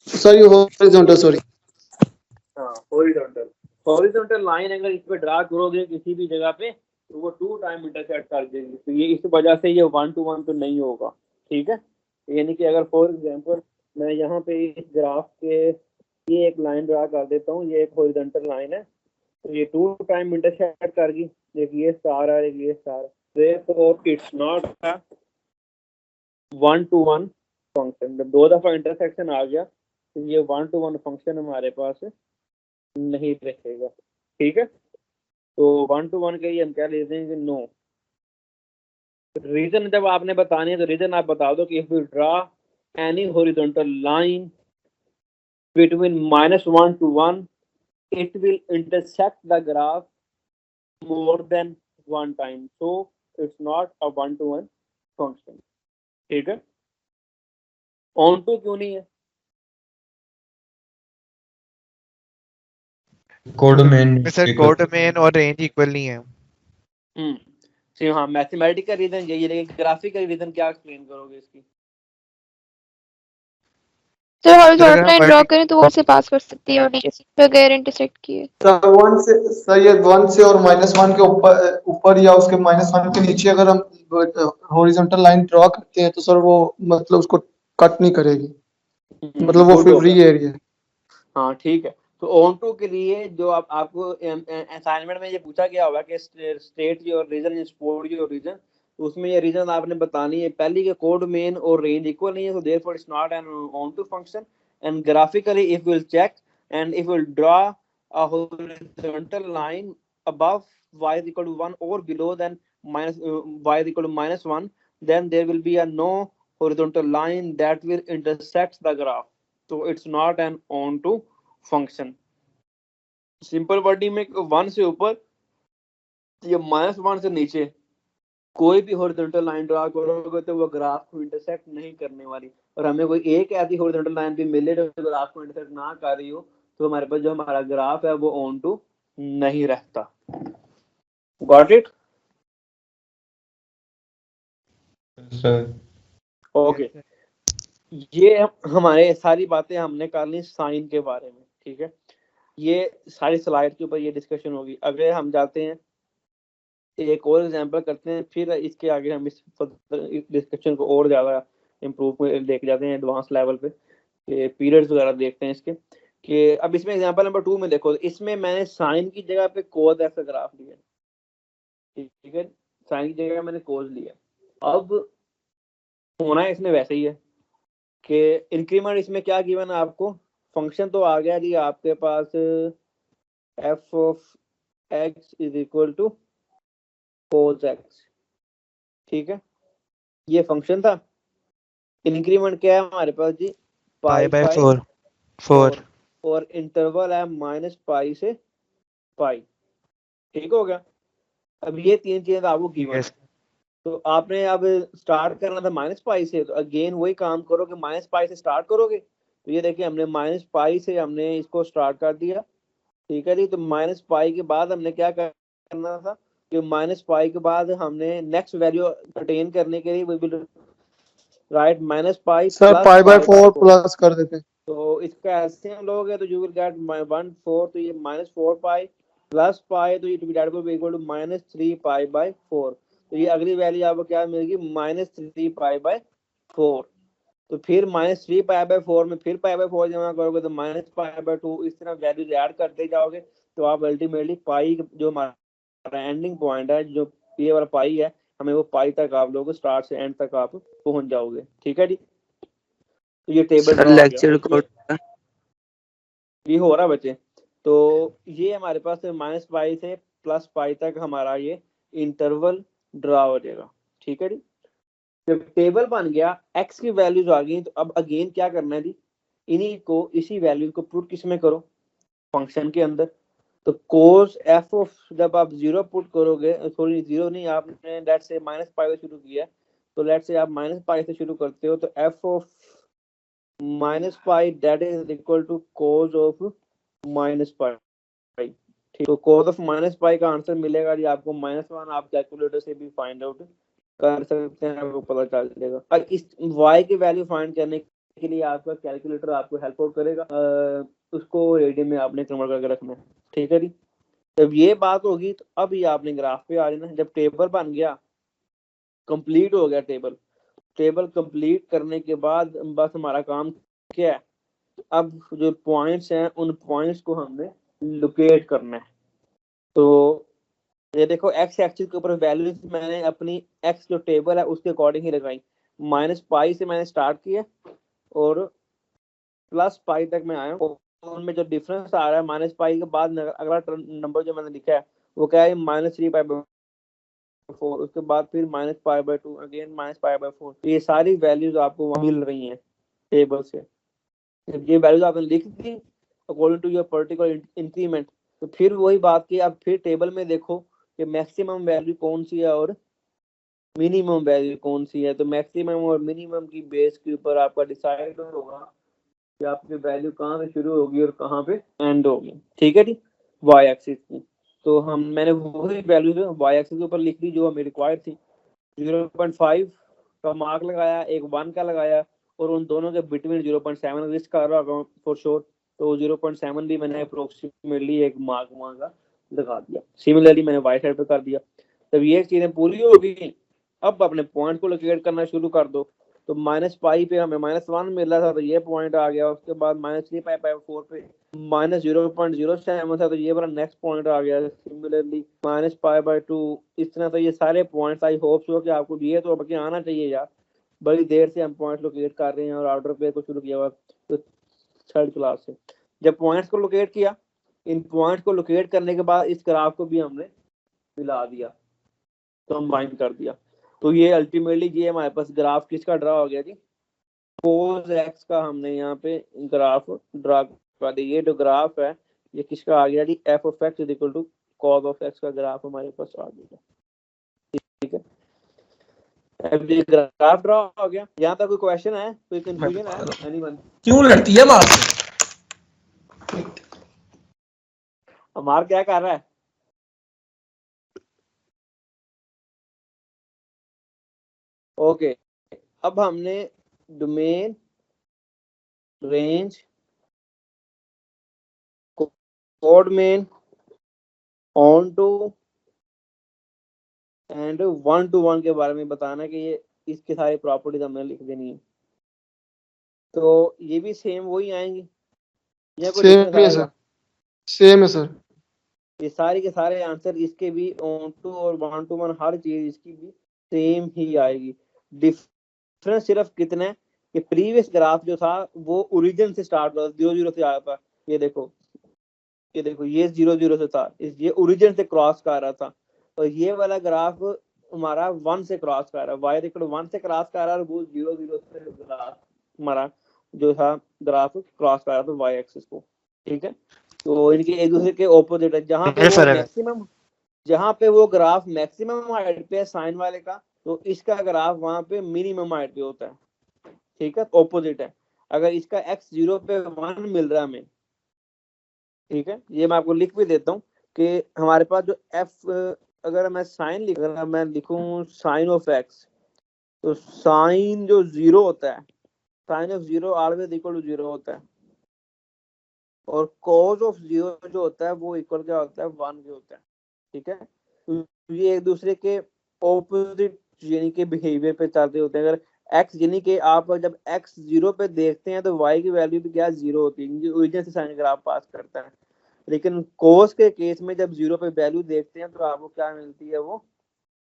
सर ये हॉरिजॉन्टल, सॉरी। हाँ हॉरिजॉन्टल। हॉरिजॉन्टल लाइन अगर इस पे ड्रा करोगे किसी भी जगह पे तो वो 2 टाइम इंटरसेक्ट कर देगी, तो ये इस वजह से ये 1 to 1 तो नहीं होगा। ठीक है, यानी कि अगर फॉर एग्जांपल मैं यहाँ पे इस ग्राफ के ये एक लाइन ड्रा कर देता हूँ, ये एक हॉरिजॉन्टल लाइन है, तो ये 2 टाइम इंटरसेक्ट करेगी, एक ये स्टार है एक ये स्टार है, therefore it's not a 1 to 1 function. जब 2 दफा इंटरसेक्शन आ गया तो ये 1 to 1 फंक्शन हमारे पास नहीं रहेगा। ठीक है, तो 1 to 1 के लिए हम क्या ले देंगे, नो। रीजन जब आपने बतानी है तो रीजन आप बता दो कि if you draw any horizontal line between -1 to 1 it will intersect the graph more than one time, so it's not a 1 to 1 function। ठीक है, ऑन टू क्यों नहीं है? Code main sir code main और रेंज इक्वल नहीं है। हाँ, mathematical reason यही है, लेकिन ग्राफिकल रीजन क्या एक्सप्लेन करोगे इसकी? सर हॉरिजॉन्टल अगर हम लाइन ड्रॉ करें तो वो से पास कर सकती है और नीचे से बगैर इंटरसेक्ट किए। सर 1 से, सर ये 1 से और -1 के ऊपर या उसके -1 के नीचे अगर हम हॉरिजॉन्टल लाइन ड्रॉ करते हैं तो सर वो मतलब उसको कट नहीं करेगी, मतलब वो गुड फिर होगा। फ्री एरिया है। हाँ ठीक है, तो ऑन टू के लिए जो आपको असाइनमेंट में ये पूछा गया होगा कि state your reason, export your reason, तो उसमें ये रीजन आपने बतानी है। पहली के कोड मेन और रेंज इक्वल नहीं है, so therefore it's not an on to function। and graphically if we'll check and if we'll draw a horizontal line above y is equal to 1 or below then minus y is equal to -1, then there will be a no horizontal line that will intersect the graph, so it's not an on to function. Simple wording में 1 से ऊपर या -1 से नीचे कोई भी horizontal line draw करोगे तो वो ग्राफ को इंटरसेक्ट नहीं करने वाली, और हमें कोई एक ऐसी हॉरिजॉन्टल लाइन भी मिले जो ग्राफ को इंटरसेक्ट ना कर रही हो तो हमारे पास जो हमारा ग्राफ है वो ऑन टू नहीं रहता। Got it? सर। ओके, ये हमारे सारी बातें हमने कर ली साइन के बारे में। ठीक है, ये सारी स्लाइड के ऊपर ये डिस्कशन होगी। अगर हम जाते हैं एक और एग्जांपल करते हैं, फिर इसके आगे हम इस डिस्कशन को और ज़्यादा इम्प्रूव लेके जाते हैं एडवांस लेवल पे, कि पीरियड्स वगैरह देखते हैं इसके। कि अब इसमें एग्जांपल नंबर 2 में देखो, इसमें मैंने साइन की जगह पे कोस ऐसा ग्राफ लिया। ठीक है, साइन की जगह मैंने कोस लिया। अब होना है इसमें वैसे ही है कि इंक्रीमेंट इसमें क्या गिवन है आपको, फंक्शन तो आ गया जी आपके पास f of x is equal to cos x। ठीक है, ये फंक्शन था। इंक्रीमेंट क्या है हमारे पास जी, पाई बाय 4 4 और इंटरवल है -π से π। ठीक हो गया, अब ये 3 चीजें आपको गिवन है, तो आपने अब स्टार्ट करना था -π से, तो अगेन वही काम करो कि -π से स्टार्ट करोगे। तो ये देखिए हमने -π से हमने इसको स्टार्ट कर दिया। ठीक है जी, तो -π के बाद हमने क्या करना था कि -π के बाद हमने नेक्स्ट वैल्यू अटेन करने के लिए we will write -π sir plus π/4 plus कर देते हैं। तो इसका ऐसे हम लोगे तो यू विल गेट 1/4, तो ये -4π प्लस π, तो ये डिवाइड बाय इक्वल टू -3π/4। तो ये अगली वैल्यू आपको क्या मिलेगी, -3π/4। तो फिर -3π/4 में फिर π/4 जमा करोगे तो -π/2, इस तरह वैल्यूज ऐड करते जाओगे तो आप अल्टीमेटली पाई जो हमारा एंडिंग पॉइंट है, जो ये वाला पाई है, हमें वो पाई तक आप लोग स्टार्ट से एंड तक आप पहुंच जाओगे। ठीक है जी, तो ये टेबल ड्रॉ आ गया, ये हो रहा बच्चे। तो ये हमारे पास -पाई से +पाई तक हमारा ये इंटरवल ड्रॉ हो जाएगा। ठीक है जी, जब टेबल बन गया, एक्स की वैल्यूज आ गई, तो अब अगेन क्या करना है जी, इन्हीं को इसी वैल्यू को पुट किस में करो, फंक्शन के अंदर। तो कोस एफ ऑफ, जब आप 0 पुट करोगे, सॉरी 0 नहीं, आपने लेट्स से -पाई से शुरू किया, तो लेट्स से आप -पाई से शुरू करते हो, तो f of -pi that is equal to cos of -pi. ठीक, तो कोस ऑफ -पाई का आंसर मिलेगा जी आपको -1। आप कैलकुलेटर से भी फाइंड आउट कर सकते हैं, आपको पता चल जाएगा। अब इस y की वैल्यू फाइंड करने के लिए आपका कैलकुलेटर आपको हेल्प आउट करेगा, उसको रेडियन में आपने कन्वर्ट करके रखना है। ठीक है जी, जब ये बात होगी तो अब ये आपने ग्राफ पे आ जाना है। जब टेबल बन गया, कंप्लीट हो गया टेबल, टेबल कंप्लीट करने के बाद बस हमारा काम क्या है, अब जो पॉइंट्स हैं उन पॉइंट्स को हमने लोकेट करना है। तो ये देखो, एक्स एक्सिस के ऊपर वैल्यूज मैंने अपनी एक्स जो टेबल है उसके अकॉर्डिंग ही लगाई। -पाई से मैंने स्टार्ट किया और +पाई तक मैं आया हूँ। उनमें जो डिफरेंस आ रहा है, -पाई के बाद अगला नंबर जो मैंने लिखा है वो क्या है, -3π/4, उसके बाद फिर -π/2, अगेन -π/4। ये सारी वैल्यूज आपको वहाँ मिल रही हैं टेबल से। जब ये वैल्यूज आपने लिख दी according to your particular increment, तो फिर वही बात की, अब फिर टेबल में देखो कि मैक्सिमम वैल्यू कौन सी है और मिनिमम वैल्यू कौन सी है। तो मैक्सिमम और मिनिमम की बेस के ऊपर आपका डिसाइड होगा कि आपकी वैल्यू कहाँ से शुरू होगी और कहाँ पे एंड होगी। ठीक है जी, वाई एक्सिस की। तो मैंने वही वैल्यू वाई एक्सिस के ऊपर लिख दी जो हमें रिक्वायर्ड थी। 0.5 का मार्क लगाया, एक 1 का लगाया, और उन दोनों के बिटवीन 0.7 लिस्ट कर रहा होगा फॉर श्योर, तो 0.7 भी मैंने अप्रोक्सीमेटली एक मार्क वहाँ का लगा दिया। सिमिलरली मैंने वाई साइड पे कर दिया। तब ये चीजें पूरी हो गई, अब अपने पॉइंट को लोकेट करना शुरू कर दो। तो -पाई पे हमें -1 मिल रहा था, तो ये पॉइंट आ गया। उसके बाद -3π/4 पे -0.07 था, तो ये वाला नेक्स्ट पॉइंट आ गया। सिमिलरली -π/2, इस तरह से ये सारे पॉइंट्स। आई होप सो कि आपको ये तो अब आना चाहिए यार, बड़ी देर से हम पॉइंट लोकेट कर रहे हैं और ऑर्डर पे को शुरू किया हुआ तो 3rd क्लास से। जब पॉइंट्स को लोकेट किया, इन पॉइंट्स को लोकेट करने के बाद इस ग्राफ को भी हमने मिला दिया, कंबाइन कर दिया। तो ये अल्टीमेटली ये हमारे पास ग्राफ किसका ड्रा हो गया जी, कोस एक्स का हमने यहाँ पे ग्राफ ड्रा कर दिया। ये जो ग्राफ है ये किसका आ गया जी, f of x is equal to cos of x का ग्राफ हमारे पास आ गया। ठीक है, अब ये ग्राफ ड्रा हो गया। यहाँ तक कोई क्वेश्चन है, कोई कंफ्यूजन है एनीवन? क्यों लड़ती है बात? अमार क्या कर रहा है? ओके, अब हमने domain, range, codomain, onto and 1-to-1 के बारे में बताना कि ये इसके सारी प्रॉपर्टीज हमने लिख देनी है। तो ये भी सेम वही आएंगी या कोई डिफरेंस आएगा? सेम है सर। ये सारे के सारे आंसर इसके भी ऑन टू और 1-to-1 हर चीज इसकी भी सेम ही आएगी। डिफरेंस सिर्फ कितना है कि प्रीवियस ग्राफ जो था वो ओरिजिन से स्टार्ट हुआ, 0-0 से आया था। ये देखो, ये देखो, ये 0-0 से था, ये ओरिजिन से क्रॉस कर रहा था, और ये वाला ग्राफ हमारा 1 से क्रॉस कर रहा है। वाई देखो 1 से क्रॉस कर रहा है और वो 0-0 से ग्राफ हमारा जो था ग्राफ क्रॉस कर रहा था वाई एक्सिस को। ठीक है, तो इनके एक दूसरे के ऑपोजिट है। जहां पे वो मैक्सिमम, जहां पे वो ग्राफ मैक्सिमम हाइट पे है साइन वाले का, तो इसका ग्राफ वहां पे मिनिमम हाइट पे होता है। ठीक है, ऑपोजिट है। अगर इसका x 0 पे 1 मिल रहा है हमें, ठीक है, ये मैं आपको लिख भी देता हूँ कि हमारे पास जो f, अगर मैं साइन लिख रहा, मैं लिखूं साइन ऑफ x, तो साइन जो 0 होता है, sine of 0 always equal to 0 होता है, और कॉस ऑफ 0 जो होता है वो इक्वल क्या होता है, 1 के होता है। ठीक है, तो ये एक दूसरे के ऑपोजिट यानी कि बिहेवियर पे चलते होते हैं। अगर x यानी कि आप जब x 0 पे देखते हैं तो y की वैल्यू भी क्या 0 होती है, क्योंकि ओरिजिन से साइन ग्राफ पास करता है। लेकिन कोस के केस में जब 0 पे वैल्यू देखते हैं तो आपको क्या मिलती है, वो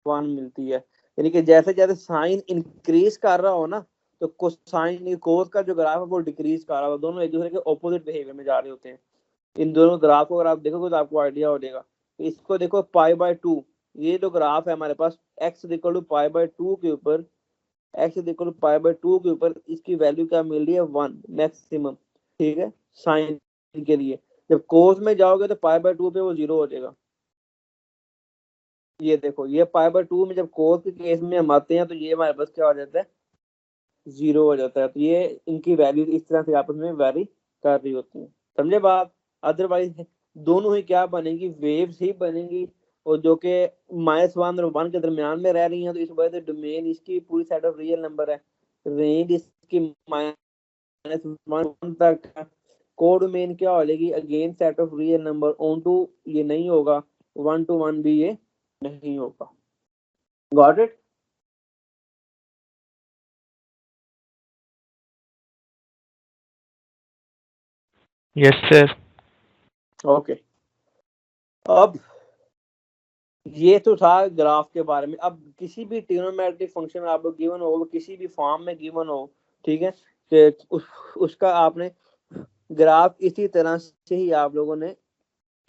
1 मिलती है। यानी कि जैसे जैसे साइन इंक्रीज कर रहा हो ना, तो कोसाइन कोस का जो ग्राफ है वो डिक्रीज कर रहा हो, दोनों एक दूसरे के ऑपोजिट बिहेवियर में जा रहे होते हैं। इन दोनों ग्राफ को अगर आप देखोगे तो आपको आइडिया हो जाएगा। तो इसको देखो π/2, ये जो ग्राफ है हमारे पास x इक्वल टू π/2 के ऊपर, x इक्वल टू π/2 के ऊपर इसकी वैल्यू क्या मिल रही है 1 मैक्सिमम, ठीक है, साइन के लिए। जब कोस में जाओगे तो π/2 पे वो 0 हो जाएगा। ये देखो, ये π/2 में जब कोस के केस में हम आते हैं तो ये हमारे पास क्या हो जाता है, 0 हो जाता है। तो ये इनकी वैल्यू इस तरह से आपस में वेरी कर रही होती है, समझे बात। अदरवाइज दोनों ही क्या बनेगी, वेव्स ही बनेगी, और जो कि -1 और 1 के दरमियान में रह रही हैं। तो इस वजह से डोमेन इसकी पूरी सेट ऑफ रियल नंबर है, रेंज इसकी -1 तक है। कोडोमेन क्या हो जाएगी, again set of real number onto, ये नहीं होगा 1 to 1 भी ये नहीं होगा। Got it. Yes, sir. Okay, अब ये तो था ग्राफ के बारे में। अब किसी भी ट्रिग्नोमेट्रिक फंक्शन आपको गिवन हो, किसी भी फॉर्म में गिवन हो, ठीक है, कि उसका आपने ग्राफ इसी तरह से ही आप लोगों ने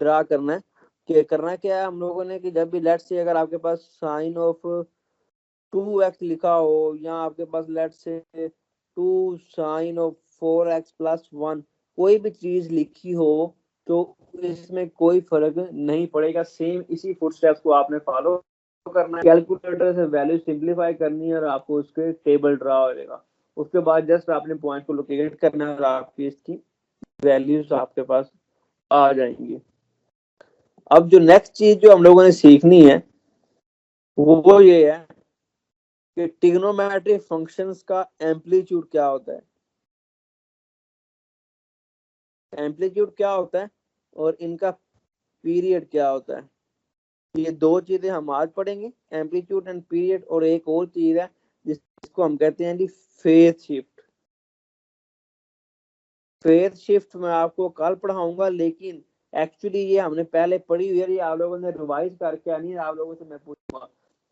ड्रा करना है। कि करना क्या है हम लोगों ने, कि जब भी लेट्स से अगर आपके पास साइन ऑफ 2x लिखा हो, या आपके पास let's say 2 sign of 4x plus 1, कोई भी चीज लिखी हो तो इसमें कोई फर्क नहीं पड़ेगा, सेम इसी फुटस्टेप्स को आपने फॉलो करना है। कैलकुलेटर से वैल्यू सिंपलीफाई करनी है और आपको उसके टेबल ड्रा हो जाएगा। उसके बाद जस्ट आपने पॉइंट को लोकेट करना है और आपकी इसकी वैल्यूज आपके पास आ जाएंगी। अब जो नेक्स्ट चीज जो हम लोगों ने सीखनी है वो ये है कि ट्रिग्नोमेट्रिक फंक्शंस का एम्पलीट्यूड क्या होता है, एम्पलीट्यूड क्या होता है और इनका पीरियड क्या होता है। ये दो चीजें हम आज पढ़ेंगे, एम्पलीट्यूड एंड पीरियड। और एक और चीज है जिसको हम कहते हैं फेज शिफ्ट। फेज शिफ्ट मैं आपको कल पढ़ाऊंगा, लेकिन एक्चुअली ये हमने पहले पढ़ी हुई है, ये आप लोगों ने रिवाइज करके आनी है। आप लोगों से मैं पूछूंगा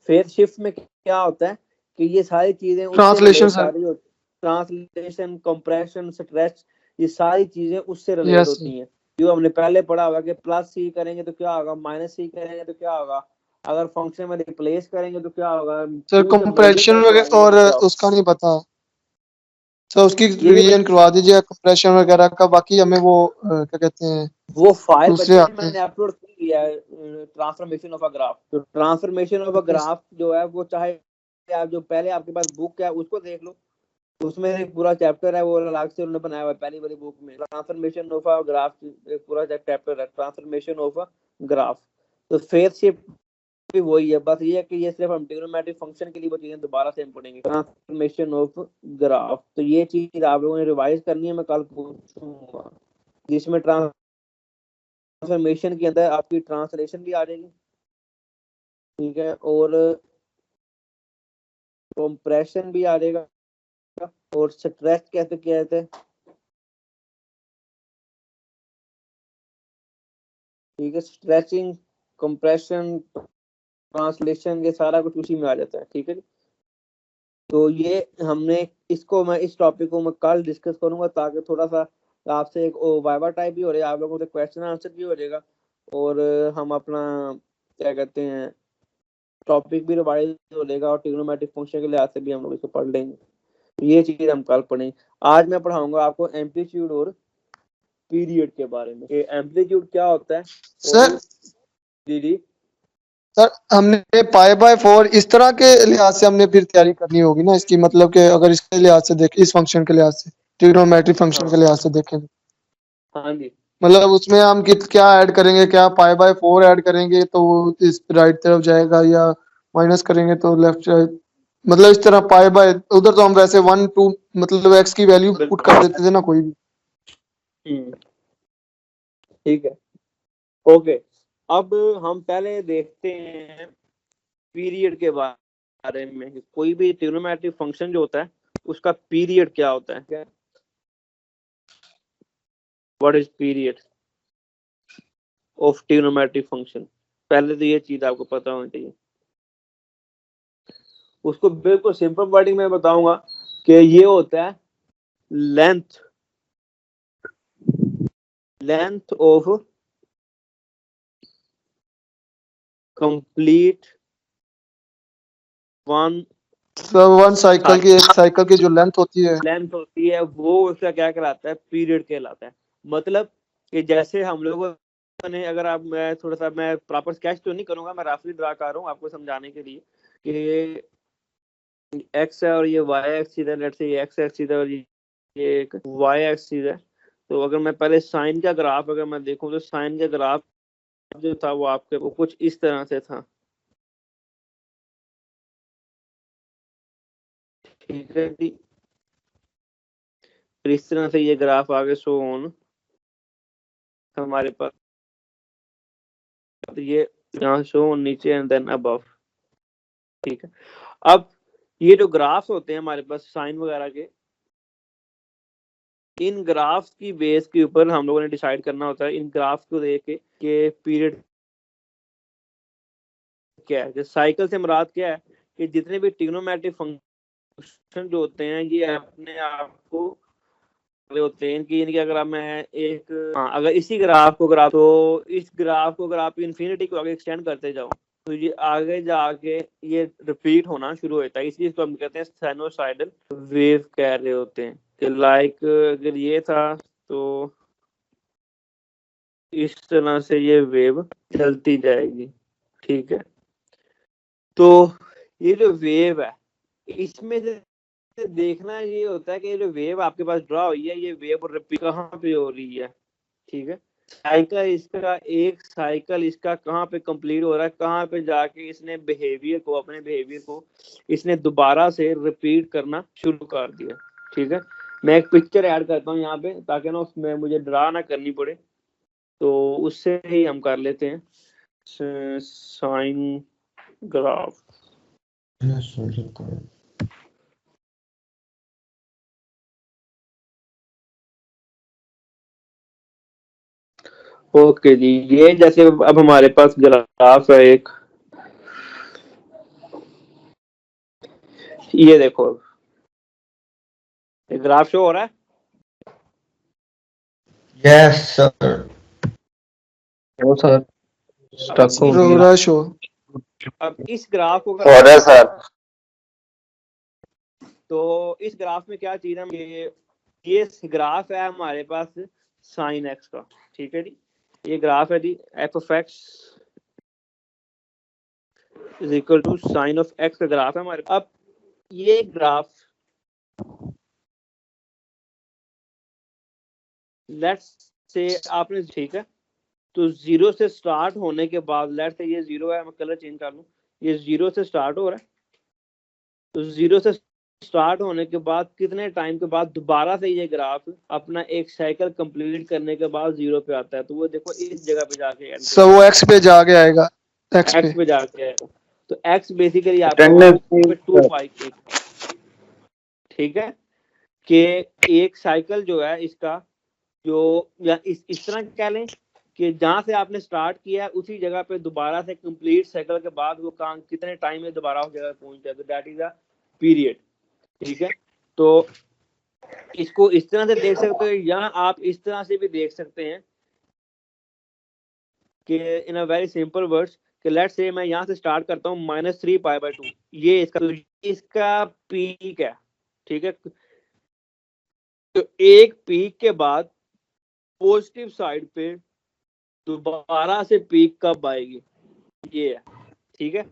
फेज शिफ्ट में क्या होता है, कि ये सारी चीजें उससे रिलेट सर। सारी होती, ट्रांसलेशन, कंप्रेशन, स्ट्रेच, ये सारी चीजें उससे रिलेट यस होती हैं। जो हमने पहले पढ़ा हुआ कि प्लस सी करेंगे तो क्या होगा, माइनस सी करेंगे तो क्या होगा, अगर फंक्शन में रिप्लेस करेंगे तो क्या होगा, सर, टू से कंप्रेशन मल्टीप्लाई वगैरह कराएंगे और तो क्या होगा। उसका नहीं पता सर, उसकी ये भी रिवीजन करवा दीजिए कंप्रेशन वगैरह का। बाकी हमें वो क्या कहते हैं, वो फाइल दूसरे बच्चे आते हैं। मैंने अपलोड कर दिया है, ट्रांसफॉर्मेशन ऑफ अ ग्राफ। तो ट्रांसफॉर्मेशन ऑफ अ ग्राफ जो है वो, चाहे आप जो पहले आपके पास बुक है उसको देख लो, उसमें एक पूरा चैप्टर है, वो अलग से उन्होंने बनाया हुआ है पहली वाली बुक में। ट्रांसफॉर्मेशन ऑफ अ ग्राफ एक पूरा चैप्टर है, ट्रांसफॉर्मेशन ऑफ अ ग्राफ। तो फेज शिफ्ट भी वही है, बस ये है कि ये सिर्फ हम ट्रिग्नोमेट्रिक फंक्शन के लिए वो चीजें दोबारा से हम पढ़ेंगे। ट्रांसफॉर्मेशन ऑफ ग्राफ, तो ये चीज आप लोगों ने रिवाइज करनी है, मैं कल पूछूंगा। जिसमें ट्रांसफॉर्मेशन के अंदर आपकी ट्रांसलेशन भी आ जाएगी, ठीक है, और कंप्रेशन भी आ जाएगा, और स्ट्रेच कैसे कहते हैं, ठीक है, स्ट्रेचिंग, कंप्रेशन, ट्रांसलेशन, ये सारा कुछ उसी में आ जाता है, ठीक है जी। तो ये हमने इसको, मैं इस टॉपिक को मैं कल डिस्कस करूंगा, ताकि थोड़ा सा आपसे एक वाइवा टाइप भी हो जाएगा, आप लोगों से क्वेश्चन आंसर भी हो जाएगा, और हम अपना क्या कहते हैं टॉपिक भी रिवाइज हो जाएगा, और ट्रिग्नोमेट्रिक फंक्शन के लिहाज से भी हम लोग इसको पढ़ लेंगे। ये चीज हम कल पढ़ेंगे। आज मैं पढ़ाऊंगा आपको एम्पलीट्यूड और पीरियड के बारे में। एम्पलीट्यूड क्या होता है सर और जी जी सर हमने π/4 इस तरह के लिहाज से हमने फिर तैयारी करनी होगी ना इसकी, मतलब कि अगर इसके लिहाज से देखें, इस फंक्शन के लिहाज से, ट्रिग्नोमेट्रिक फंक्शन के लिहाज से देखें, हाँ जी, मतलब उसमें हम क्या ऐड करेंगे, क्या π/4 ऐड करेंगे तो वो इस राइट तरफ जाएगा, या माइनस करेंगे तो लेफ्ट साइड, मतलब इस तरह उधर तो हम वैसे 1 2 मतलब x की वैल्यू पुट कर देते थे ना कोई भी। ठीक है, ओके। अब हम पहले देखते हैं पीरियड के बारे में। कोई भी ट्रिग्नोमेट्रिक फंक्शन जो होता है उसका पीरियड क्या होता है, what is period of trigonometric function. पहले तो ये चीज आपको पता होनी चाहिए। उसको बिल्कुल सिंपल वर्डिंग में बताऊंगा कि ये होता है length of complete one cycle की, एक साइकिल की जो लेंथ होती है वो उसका क्या कहलाता है, पीरियड कहलाता है। मतलब कि जैसे हम लोगों ने, अगर आप, मैं थोड़ा सा, मैं प्रॉपर स्केच तो नहीं करूंगा, मैं रफली ड्रा कर रहा हूँ आपको समझाने के लिए कि एक्स है और ये वाई एक्सिस है, लेट्स से ये एक्स एक्सिस है और ये एक वाई एक्सिस है। तो अगर मैं पहले साइन का ग्राफ अगर मैं देखूं तो साइन का ग्राफ जो था वो आपके वो कुछ इस तरह से था, ठीक है जी। इस तरह से ये ग्राफ आगे शो ऑन हमारे पास, तो ये यहाँ शो ऑन नीचे एंड देन अबव, ठीक है। अब ये जो ग्राफ्स होते हैं हमारे पास साइन वगैरह के, इन ग्राफ्स की बेस के ऊपर हम लोगों ने डिसाइड करना होता है, इन ग्राफ्स को देख के पीरियड क्या है। साइकिल से मुराद क्या है कि जितने भी ट्रिग्नोमेट्रिक फंक्शन जो होते हैं ये अपने आप को होते हैं कि इनकी अगर मैं एक अगर इसी ग्राफ को ग्राफ, तो इस ग्राफ को अगर आप इन्फिनिटी को आगे एक्सटेंड करते जाओ तो ये आगे जाके ये रिपीट होना शुरू होता है। इस चीज को हम कहते हैं साइनोसाइडल वेव कह रहे होते हैं कि लाइक अगर ये था तो इस तरह से ये वेव चलती जाएगी, ठीक है। तो ये जो वेव है इसमें से देखना ये होता है कि ये जो वेव आपके पास ड्रा हुई है ये वेव रिपीट कहाँ पे हो रही है, ठीक है। साइकिल इसका एक साइकिल इसका कहाँ पे कंप्लीट हो रहा है, कहाँ पे जाके इसने बिहेवियर को, अपने बिहेवियर को इसने दोबारा से रिपीट करना शुरू कर दिया, ठीक है। मैं एक पिक्चर ऐड करता हूँ यहाँ पे ताकि ना उसमें मुझे ड्रा ना करनी पड़े, तो उससे ही हम कर लेते हैं साइन ग्राफ। ओके जी, ये जैसे अब हमारे पास ग्राफ है एक, ये देखो एक ग्राफ शो हो रहा है। Yes sir. वो सर स्टक हो हो गया। रहा है शो। अब इस ग्राफ को हो रहा है सर। तो इस ग्राफ में क्या चीज है, ये ग्राफ है हमारे पास साइन एक्स का, ठीक है जी। ये ग्राफ है जी f of x is equal to sine of x का ग्राफ है हमारे। अब ये ग्राफ लेट्स से आपने, ठीक है, तो जीरो से स्टार्ट होने के बाद, लेट्स से ये जीरो है, मैं कलर चेंज कर लूं, ये जीरो से स्टार्ट हो रहा है। तो जीरो से स्टार्ट होने के बाद कितने टाइम के बाद दोबारा से ये ग्राफ अपना एक साइकिल कंप्लीट करने के बाद जीरो पे आता है। तो वो देखो इस जगह पे जाके सो वो एक्स पे जाके आएगा, एक्स पे जाके आएगा। तो एक्स बेसिकली Attendance आपको 2 पाई, ठीक है, कि एक साइकिल जो है इसका जो, या इस तरह कह लें कि जहां से आपने स्टार्ट किया है उसी जगह पे दोबारा से कंप्लीट साइकिल के बाद वो काम कितने टाइम में दोबारा उस जगह पहुंच जाए, तो दैट इज अ पीरियड, ठीक है। तो इसको इस तरह से देख सकते हो या आप इस तरह से भी देख सकते हैं कि इन अ वेरी सिंपल वर्ड्स कि लेट्स से मैं यहाँ से स्टार्ट करता हूँ -3 π/2, ये इसका, तो इसका पीक है, ठीक है। तो एक पीक के बाद पॉजिटिव साइड पे दोबारा से पीक कब आएगी, ये है, ठीक है।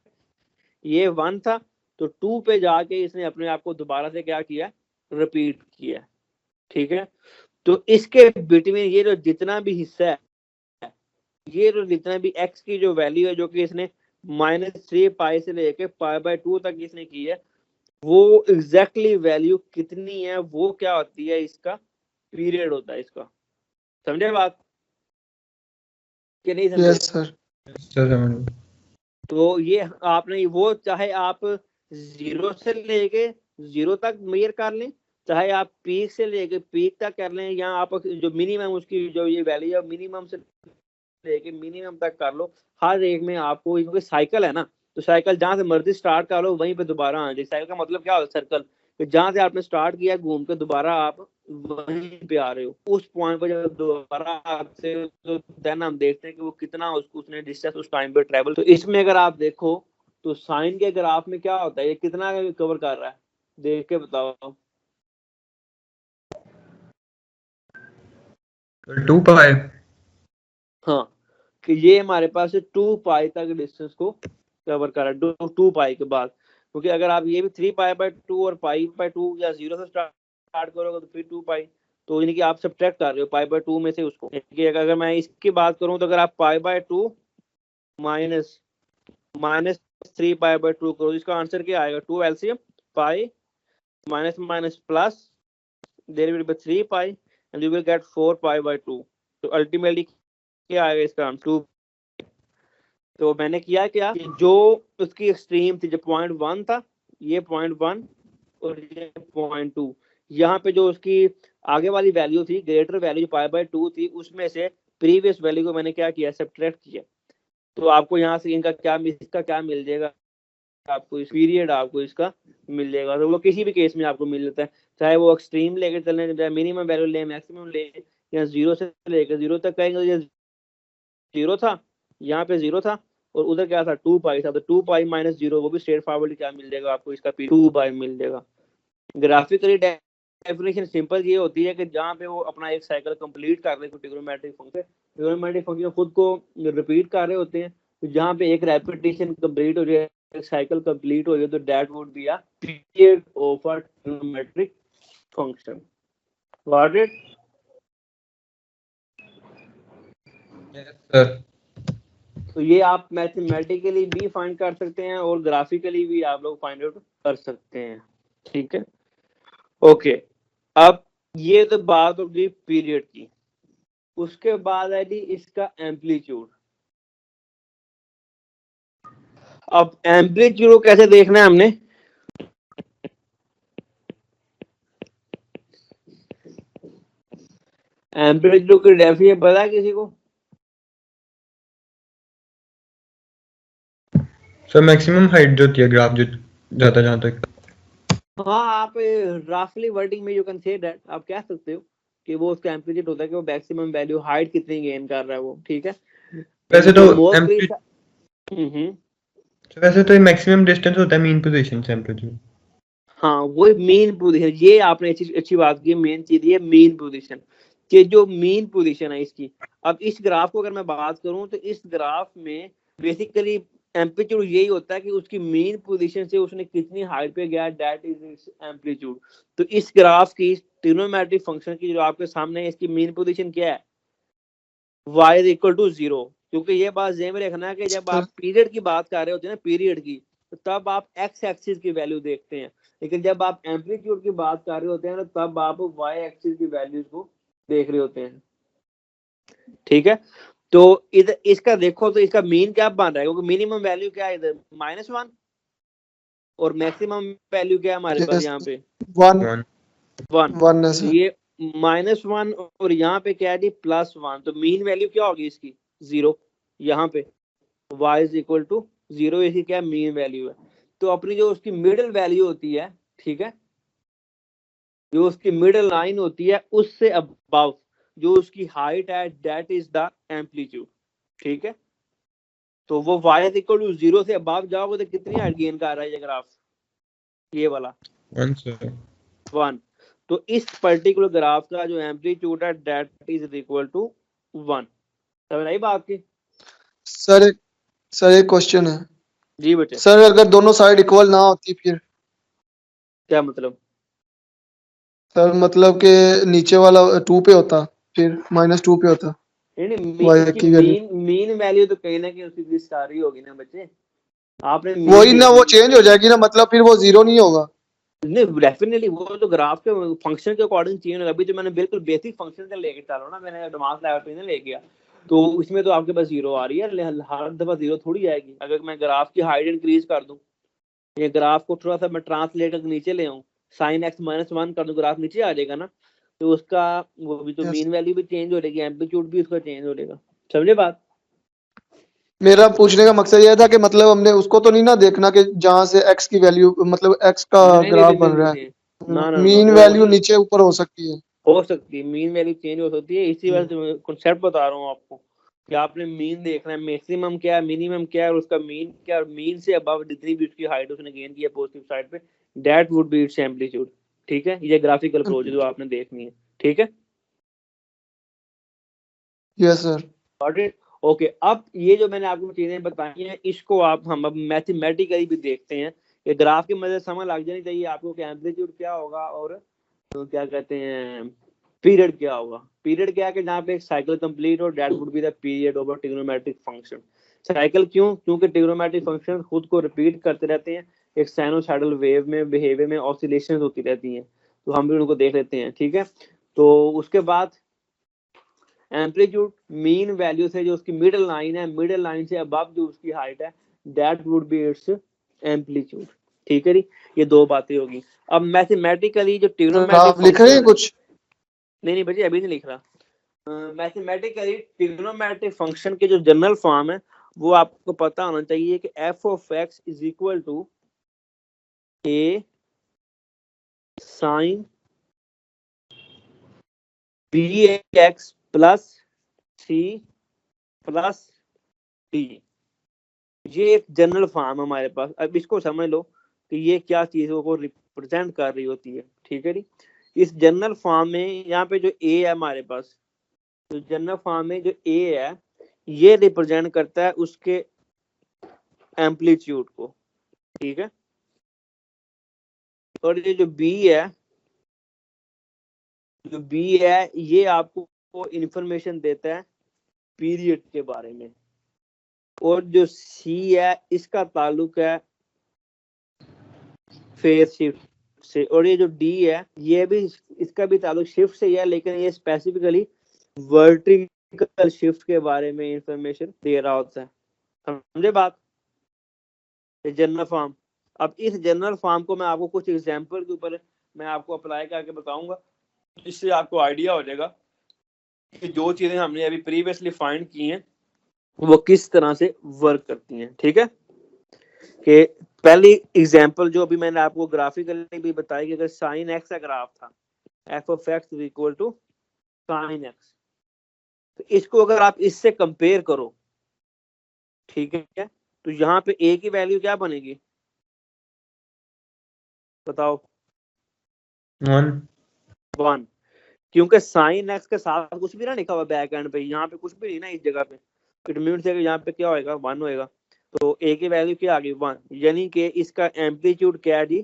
ये 1 था तो 2 पे जाके इसने अपने आप को दोबारा से क्या किया, रिपीट किया, ठीक है। तो इसके बिटवीन ये जो जितना भी हिस्सा है, ये जो जितना भी x की जो वैल्यू है जो कि इसने -3 पाई से लेके π/2 तक इसने की है, वो एग्जैक्टली वैल्यू कितनी है, वो क्या होती है, इसका पीरियड होता है इसका। समझे बात कि नहीं समझे? Yes sir. तो ये आपने वो चाहे आप जीरो से लेके जीरो तक मेजर कर लें, चाहे आप पीक से लेके पीक तक कर लें, या आप जो मिनिमम उसकी जो ये वैल्यू है मिनिमम से लेके मिनिमम तक कर लो, हर एक में आपको, क्योंकि साइकिल है ना, तो साइकिल जहां से मर्जी स्टार्ट कर लो वहीं पे दोबारा आ जाए। साइकिल का मतलब क्या होता है सर्कल, कि जहां से आपने स्टार्ट किया घूम के दोबारा आप वहीं पे आ रहे हो, उस पॉइंट पर जब दोबारा आते हो तो देन हम देखते हैं कि वो कितना उसने डिस्टेंस उस टाइम पे ट्रेवल। तो इसमें अगर आप देखो तो साइन के ग्राफ में क्या होता है, ये कितना कवर कर रहा है देख के बताओ। 2 पाई। हाँ, कि ये हमारे पास 2 पाई तक डिस्टेंस को कवर कर रहा है 2 पाई के बाद, क्योंकि अगर आप ये भी 3 पाई बाय 2 और पाई बाय 2 या 0 से स्टार्ट करोगे तो फिर 2 पाई, तो यानी कि आप सब्ट्रैक्ट कर रहे हो पाई बाय 2 में से उसको। अगर मैं इसकी बात करूं तो अगर आप pi by 2 minus 3 pi by 2 करो, इसका आंसर क्या आएगा, 2 LCM pi minus minus plus there will be 3 pi and you will get 4 pi by 2। तो अल्टीमेटली क्या आएगा इसका आंसर 2। तो मैंने किया क्या कि जो उसकी एक्सट्रीम थी, जो 0.1 था, ये 0.1 और ये 0.2, यहाँ पे जो उसकी आगे वाली वैल्यू थी, ग्रेटर वैल्यू पाई बाय 2 थी, उसमें से प्रीवियस वैल्यू को मैंने क्या किया, सब्ट्रैक्ट किया। तो आपको यहाँ से इसका क्या मिल जाएगा, आपको इस पीरियड आपको इसका मिल जाएगा। तो वो किसी भी केस में आपको मिल जाता है, चाहे वो एक्सट्रीम लेकर चलें, चाहे मिनिमम वैल्यू ले, मैक्सिमम ले, या 0 से लेकर 0 तक कहेंगे। ये 0 था, यहाँ पे 0 था और उधर क्या था 2 पाई था, तो 2 पाई माइनस 0 वो भी स्ट्रेट फॉरवर्ड क्या मिल जाएगा आपको, इसका 2 पाई मिल जाएगा। ग्राफिकली डेफिनेशन सिंपल ये होती है कि जहाँ पे वो अपना एक साइकिल कंप्लीट कर रहे हैं, ट्रिग्नोमेट्रिक फंक्शन खुद को रिपीट कर रहे होते हैं, तो जहाँ पे एक रेपिटेशन कंप्लीट हो जाए, एक साइकिल कंप्लीट हो जाए, तो that would be a period of a trigonometric function. Got it? Sir तो ये आप मैथमेटिकली भी फाइंड कर सकते हैं और ग्राफिकली भी आप लोग फाइंड आउट कर सकते हैं। ठीक है, ओके। अब ये तो बात होगी पीरियड की, उसके बाद है जी इसका एम्पलीट्यूड। अब एम्पलीट्यूड को कैसे देखना है हमने, एम्पलीट्यूड की डेफिनेशन पता है किसी को? सर मैक्सिमम हाइट जो होती है ग्राफ जो जाता जहां तक। हाँ, आप रफली वर्डिंग में यू कैन से दैट, आप कह सकते हो कि वो उसका एम्पलीट्यूड होता है कि वो मैक्सिमम वैल्यू हाइट कितनी गेन कर रहा है वो। ठीक है, वैसे तो वैसे तो मैक्सिमम डिस्टेंस होता है मीन पोजीशन से एम्पलीट्यूड। हाँ, वो मेन पोजीशन, ये आपने अच्छी बात की, मेन चीज ये मेन पोजीशन, कि जो मेन पोजीशन है इसकी। अब इस ग्राफ को अगर मैं बात करूं तो इस ग्राफ में बेसिकली एम्पलीट्यूड यही होता है कि उसकी मेन पोजीशन से उसने कितनी हाइट पे गया, दैट इज एम्पलीट्यूड। तो इस ग्राफ की ट्रिग्नोमेट्रिक फंक्शन की जो आपके सामने है, इसकी मेन पोजीशन क्या है, y इज इक्वल टू 0। क्योंकि ये बात ध्यान में रखना है कि जब आप पीरियड की बात कर रहे होते हैं ना, पीरियड की, तो तब आप x एक्सिस की वैल्यू देखते हैं, लेकिन जब आप एम्पलीट्यूड की बात कर रहे होते हैं ना, तब आप y एक्सिस की वैल्यूज को देख रहे होते हैं। ठीक है, तो इधर इसका देखो तो इसका मीन क्या बन रहा है, क्योंकि मिनिमम वैल्यू क्या है इधर -1 और मैक्सिमम वैल्यू क्या है हमारे पास यहाँ पे 1। तो ये -1 और यहाँ पे क्या है जी +1, तो मीन वैल्यू क्या होगी इसकी 0 यहाँ पे, y इज इक्वल टू 0 इसकी क्या मीन वैल्यू है। तो अपनी जो उसकी मिडिल वैल्यू होती है, ठीक है, जो उसकी मिडिल लाइन होती है उससे अबव जो उसकी हाइट है, दैट इज द एम्पलीट्यूड। ठीक है, तो वो y इज इक्वल टू 0 से अबव जाओगे तो कितनी हाइट गेन कर रहा है ये ग्राफ, ये वाला 1। तो इस पर्टिकुलर ग्राफ का जो एम्पलीट्यूड है दैट इज इक्वल टू 1। समझ आई बात की? सर एक क्वेश्चन है जी बेटे। सर, अगर दोनों साइड इक्वल ना होती फिर? क्या मतलब? सर मतलब कि नीचे वाला 2 पे होता, फिर -2 पे होता। मीन वैल्यू तो कहीं ना कहीं उसकी सारी होगी ना बच्चे, आपने वही ना, वो चेंज हो जाएगी ना, मतलब फिर वो 0 नहीं होगा। नहीं, डेफिनेटली वो तो ग्राफ के फंक्शन के अकॉर्डिंग चेंज होगा। अभी तो मैंने बिल्कुल बेसिक फंक्शन से लेके चलो ना, मैंने एडवांस लेवल पे नहीं ले गया, तो इसमें तो आपके पास 0 आ रही है, हर दफा 0 थोड़ी आएगी। अगर मैं ग्राफ की हाइट इंक्रीज कर दूं, ये ग्राफ को थोड़ा सा मैं ट्रांसलेट करके नीचे ले आऊं, sin x -1 कर दूं, ग्राफ नीचे आ जाएगा ना, तो उसका वो भी तो मीन वैल्यू भी चेंज हो जाएगी, एम्पलीट्यूड भी उसका चेंज हो जाएगा। समझे बात? मेरा पूछने का मकसद यह था कि मतलब हमने उसको तो नहीं ना देखना कि जहाँ से एक्स की वैल्यू मतलब एक्स का नहीं नहीं ग्राफ नहीं बन नहीं रहा नहीं, है, ना ना ना मीन वो वैल्यू नहीं नीचे ऊपर हो सकती है। हो सकती है, मीन वैल्यू चेंज हो सकती है, इसी वजह से मैं कॉन्सेप्ट बता रहा हूँ आपको कि आपने मीन देखना है, मैक्सिमम क्या है, मिनिमम क्या है और उसका मीन क्या है, और मीन से अबव जितनी भी उसकी हाइट उसने गेन किया पॉजिटिव साइड पे, that would B it's amplitude. ठीक है, ये ग्राफिकल अप्रोच जो आपने देखनी है। ठीक है, yes sir. Got it. Okay, अब ये जो मैंने आपको चीजें बताई हैं इसको हम अब मैथमेटिकली भी देखते हैं। ये ग्राफ की मदद से समझ लग जानी चाहिए आपको कि एम्पलीट्यूड क्या होगा और तो क्या कहते हैं पीरियड क्या होगा। पीरियड क्या है कि जहाँ पे एक साइकिल कंप्लीट हो, that would be the period of a trigonometric function. Cycle क्यों? क्योंकि ट्रिग्नोमेट्रिक फंक्शन खुद को रिपीट करते रहते हैं, एक साइनोसॉइडल वेव में बिहेवियर में ऑसिलेशंस होती रहती हैं, तो हम भी उनको देख लेते हैं। ठीक है, तो उसके बाद एम्पलीट्यूड मीन वैल्यू से जो उसकी मिडिल लाइन है, मिडिल लाइन से अबव जो उसकी हाइट है, that would B it's amplitude. ठीक है जी, ये दो बातें होगी। अब मैथमेटिकली जो सर ट्रिग्नोमेट्रिक आप लिख रहे हैं फंक्शन, कुछ? नहीं बच्चे अभी नहीं लिख रहा। मैथमेटिकली ट्रिग्नोमेट्रिक फंक्शन के जो जनरल फॉर्म है वो आपको पता होना चाहिए कि F of x is equal to A sine B X plus C plus D. ये एक जनरल फॉर्म है हमारे पास। अब इसको समझ लो कि ये क्या चीजों को रिप्रेजेंट कर रही होती है। ठीक है जी, इस जनरल फॉर्म में यहाँ पे जो ए है हमारे पास, तो जनरल फॉर्म में जो ए है ये रिप्रेजेंट करता है उसके एम्पलीट्यूड को। ठीक है, और ये जो बी है, जो बी है ये आपको इंफॉर्मेशन देता है पीरियड के बारे में, और जो सी है इसका ताल्लुक है फेज शिफ्ट से, और ये जो डी है ये भी इसका भी ताल्लुक शिफ्ट से ही है, लेकिन ये स्पेसिफिकली वर्टिकल शिफ्ट के बारे में इंफॉर्मेशन दे रहा होता है। समझे बात? General form. अब इस जनरल फॉर्म को मैं आपको कुछ एग्जांपल के ऊपर मैं आपको अप्लाई करके बताऊंगा, जिससे आपको आइडिया हो जाएगा कि जो चीजें हमने अभी प्रीवियसली फाइंड की हैं वो किस तरह से वर्क करती हैं। ठीक है, कि पहली एग्जांपल जो अभी मैंने आपको ग्राफिकली भी बताई कि अगर साइन एक्स का ग्राफ था, F of x is equal to sine X, तो इसको अगर आप इससे कंपेयर करो, ठीक है, तो यहाँ पे ए की वैल्यू क्या बनेगी बताओ? 1, क्योंकि साइन एक्स के साथ कुछ भी ना लिखा हुआ बैक एंड पे, यहाँ पे कुछ भी नहीं ना इस जगह पे, इट मींस है कि यहाँ पे क्या होएगा 1 होएगा, तो ए की वैल्यू क्या आ गई 1, यानी कि इसका एम्पलीट्यूड क्या है जी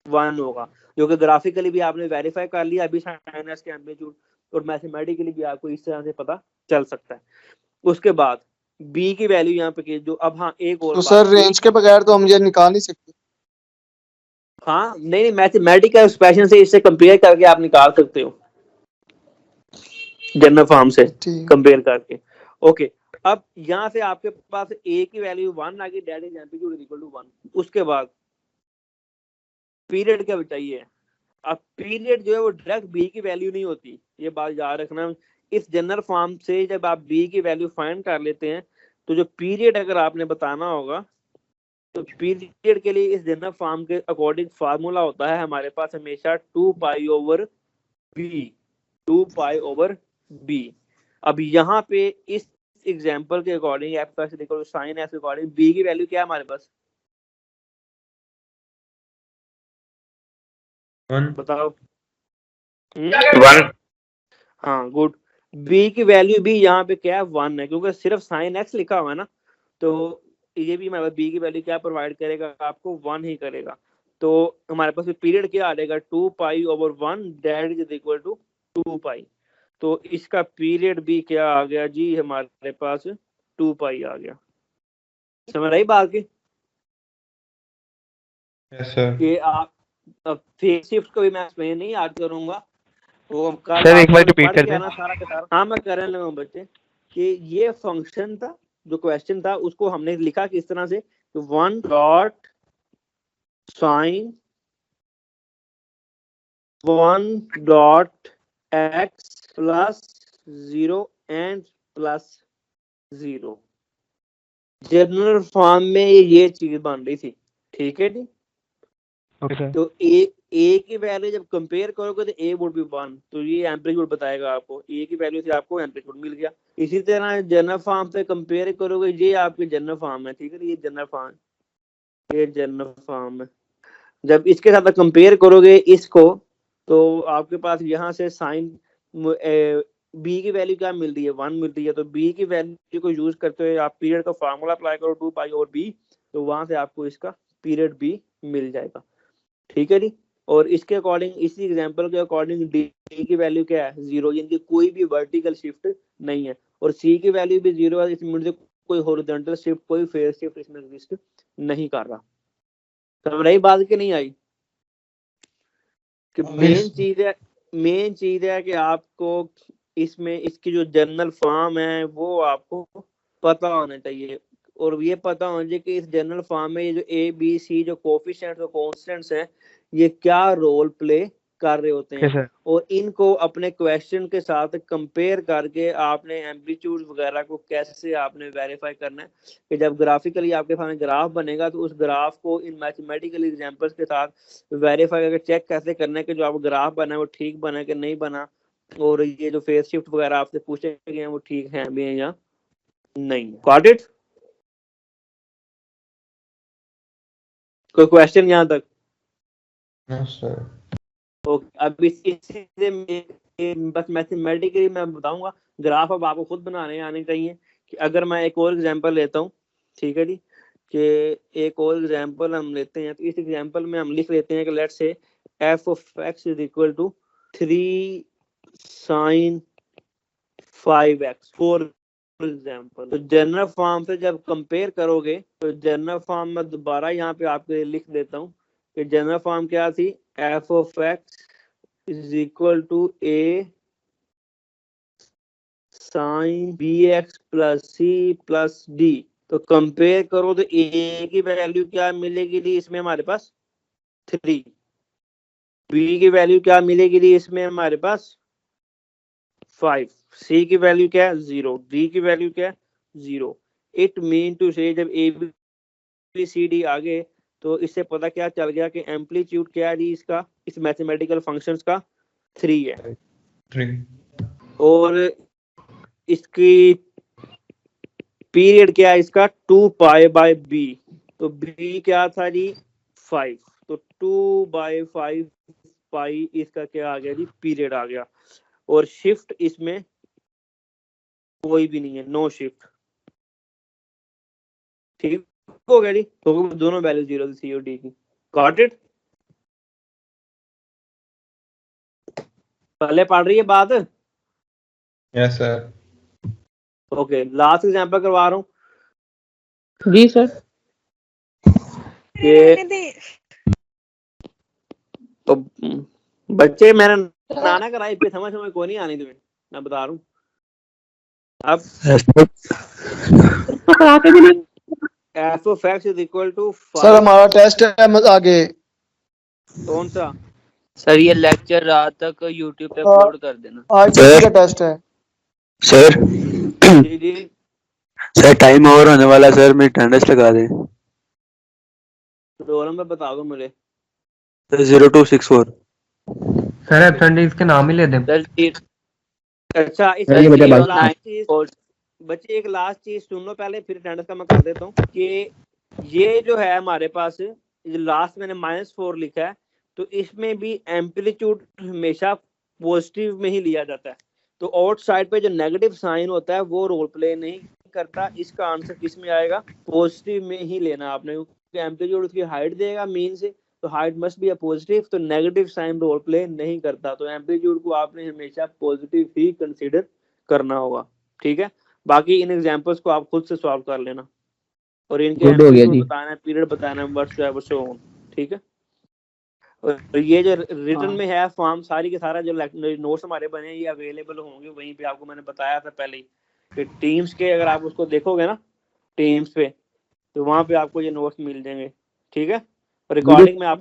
1 होगा, जो कि ग्राफिकली भी आपने वेरीफाई कर लिया अभी साइन एक्स के एम्पलीट्यूड, और मैथमेटिकली भी आपको इस तरह से पता चल सकता है। उसके बाद बी की वैल्यू यहाँ पे जो अब हाँ एक और तो बात, सर रेंज के बगैर तो हम ये निकाल नहीं सकते। हाँ नहीं मैथमेटिकल एक्सप्रेशन से इससे कंपेयर करके आप निकाल सकते हो, जनरल फॉर्म से ठीक। कंपेयर करके। ओके, अब यहाँ से आपके पास ए की वैल्यू 1 आ गई, that is amplitude is equal to 1। उसके बाद पीरियड क्या चाहिए? अब पीरियड जो है वो डायरेक्ट बी की वैल्यू नहीं होती, ये बात याद रखना। इस जनरल फॉर्म से जब आप बी की वैल्यू फाइंड कर लेते हैं, तो जो पीरियड अगर आपने बताना होगा, तो पीरियड के लिए इस जनरल फॉर्म के अकॉर्डिंग फार्मूला होता है हमारे पास हमेशा 2 pi over B, 2 pi over B. अब यहाँ पे इस एग्जांपल के अकॉर्डिंग एफ का साइन एफ के अकॉर्डिंग बी की वैल्यू क्या है हमारे पास 1 बताओ? 1। हाँ गुड, बी की वैल्यू भी यहाँ पे क्या है 1 है, क्योंकि सिर्फ साइन एक्स लिखा हुआ है ना, तो ये भी हमारे बी की वैल्यू क्या प्रोवाइड करेगा आपको 1 ही करेगा। तो हमारे पास पीरियड क्या आ जाएगा 2 pi over 1 that is equal to 2 pi, तो इसका पीरियड भी क्या आ गया जी हमारे पास 2 पाई आ गया। समझ रही बात की? Yes sir. कि आप फेज शिफ्ट को भी मैं एक्सप्लेन नहीं आज करूंगा, वो कल सर आप एक बार लोगों ने रिपीट पढ़ कर के दें। आना सारा का सारा। हाँ मैं कर लूंगा बच्चे, कि ये फंक्शन था, जो क्वेश्चन था उसको हमने लिखा किस तरह से, 1 dot sine 1 dot X plus 0 and plus 0। General form में ये चीज बन रही थी, ठीक है जी। तो ए की वैल्यू जब कंपेयर करोगे तो ए वुड बी 1, तो ये एम्पलीट्यूड बताएगा आपको, ए की वैल्यू से आपको एम्पलीट्यूड मिल गया। इसी तरह जनरल फॉर्म से कंपेयर करोगे, ये आपकी जनरल फॉर्म है, ठीक है, ये जनरल फॉर्म, ये जनरल फॉर्म है। जब इसके साथ कंपेयर करोगे इसको, तो आपके पास यहाँ से साइन बी की वैल्यू क्या मिल रही है, 1 मिल रही है। तो बी की वैल्यू को यूज करते हुए आप पीरियड का फार्मूला अप्लाई करो 2 पाई और बी, तो वहां से आपको इसका पीरियड बी मिल जाएगा, ठीक है जी। और इसके अकॉर्डिंग, इसी एग्जांपल के अकॉर्डिंग डी की वैल्यू क्या है, 0, यानी कोई भी वर्टिकल शिफ्ट नहीं है। और सी की वैल्यू भी 0 है, इसमें कोई हॉरिजॉन्टल शिफ्ट, कोई फेज शिफ्ट इसमें एग्जिस्ट नहीं कर रहा। समझ रही बात कि नहीं आई? कि मेन चीज है कि आपको इसमें इसकी जो जनरल फॉर्म है वो आपको पता होना चाहिए। और ये पता होना चाहिए कि इस जनरल फॉर्म में ये जो ए बी सी जो कोफिशिएंट्स और कांस्टेंट्स हैं, ये क्या रोल प्ले कर रहे होते हैं। और इनको अपने क्वेश्चन के साथ कंपेयर करके आपने एम्पलीट्यूड वगैरह को कैसे आपने वेरीफाई करना है कि जब ग्राफिकली आपके सामने ग्राफ बनेगा तो उस ग्राफ को इन मैथमेटिकल एग्जांपल्स के साथ वेरीफाई करके चेक कैसे करना है कि जो आप ग्राफ बना है वो ठीक बना है कि नहीं बना, और ये जो फेज शिफ्ट वगैरह आपसे पूछे गए हैं वो ठीक है भी या नहीं। Got it? कोई क्वेश्चन यहाँ तक? ओके, अब इससे बस मैथमेटिकली मैं बताऊंगा, ग्राफ अब आपको खुद बनाने आने चाहिए। कि अगर मैं एक और एग्जांपल लेता हूँ, ठीक है जी, कि एक और एग्जांपल हम लेते हैं। तो इस एग्जांपल में हम लिख लेते हैं कि let's say f of x is equal to 3 sin 5x for example. तो जनरल फॉर्म से जब कंपेयर करोगे, तो जनरल फॉर्म में दोबारा यहाँ पे आपके लिए लिख देता हूँ कि जनरल फॉर्म क्या थी, f of x is equal to a sin bx plus c plus d। तो कंपेयर करो तो a की वैल्यू क्या मिलेगी थी इसमें हमारे पास 3, b की वैल्यू क्या मिलेगी थी इसमें हमारे पास 5, c की वैल्यू क्या है 0, d की वैल्यू क्या है 0। इट मीन टू से जब a b c d आ गए तो इससे पता क्या चल गया कि एम्पलीट्यूड क्या है जी इसका, इस मैथमेटिकल फंक्शंस का 3 है। 3 और इसकी पीरियड क्या है इसका 2 पाई बाय बी। तो बी क्या था जी 5, तो 2 बाय 5 पाई इसका क्या आ गया जी, पीरियड आ गया। और शिफ्ट इसमें कोई भी नहीं है, नो शिफ्ट, ठीक हो गया जी। तो दोनों वैल्यू 0 सी और डी की। Got it? पहले पढ़ रही है बात? Yes sir. Okay, last example करवा रहा हूँ जी सर। तो बच्चे मैंने नाना कराई पे समझ कोई नहीं आनी तुम्हें, मैं बता रहा हूँ। अब f of x is equal to 5। Sir हमारा टेस्ट है आगे। कौन सा? सर ये लेक्चर रात तक यूट्यूब पे अपलोड कर देना। आज का टेस्ट है सर। जी जी सर टाइम ओवर होने वाला है सर, मेरी अटेंडेंस लगा दें। रोल नंबर बता दो मुझे। 0264। सर एब्सेंटीज के नाम ही ले दें। अच्छा इस ये बचा बात। लास्ट चीज, बच्चे एक लास्ट चीज सुन लो पहले, फिर अटेंडेंस का मैं कर देता हूँ। कि ये जो है हमारे पास लास्ट मैंने -4 लिखा है, तो इसमें भी एम्पलीट्यूड हमेशा पॉजिटिव में ही लिया जाता है। तो आउटसाइड पे जो नेगेटिव साइन होता है वो रोल प्ले नहीं करता। इसका आंसर किस में आएगा, पॉजिटिव में ही लेना आपने, क्योंकि एम्पलीट्यूड उसकी हाइट देगा मीन से, तो height must be a positive, तो नेगेटिव साइन रोल प्ले नहीं करता। तो एम्पलीट्यूड को आपने हमेशा पॉजिटिव ही कंसीडर करना होगा, ठीक है। बाकी इन एग्जांपल्स को आप खुद से सॉल्व कर लेना और इनके एम्पलीट्यूड बताना है, पीरियड बताना है, व्हाट्सएवर सो ऑन, ठीक है। और ये जो रिटन में है फॉर्म, सारी के सारा जो नोट्स हमारे बने ये अवेलेबल होंगे वहीं पे, आपको मैंने बताया था पहले ही कि टीम्स के अगर आप उसको देखोगे ना टीम्स पे, तो वहां पे आपको ये नोट्स मिल जाएंगे, ठीक है। रिकॉर्डिंग में आप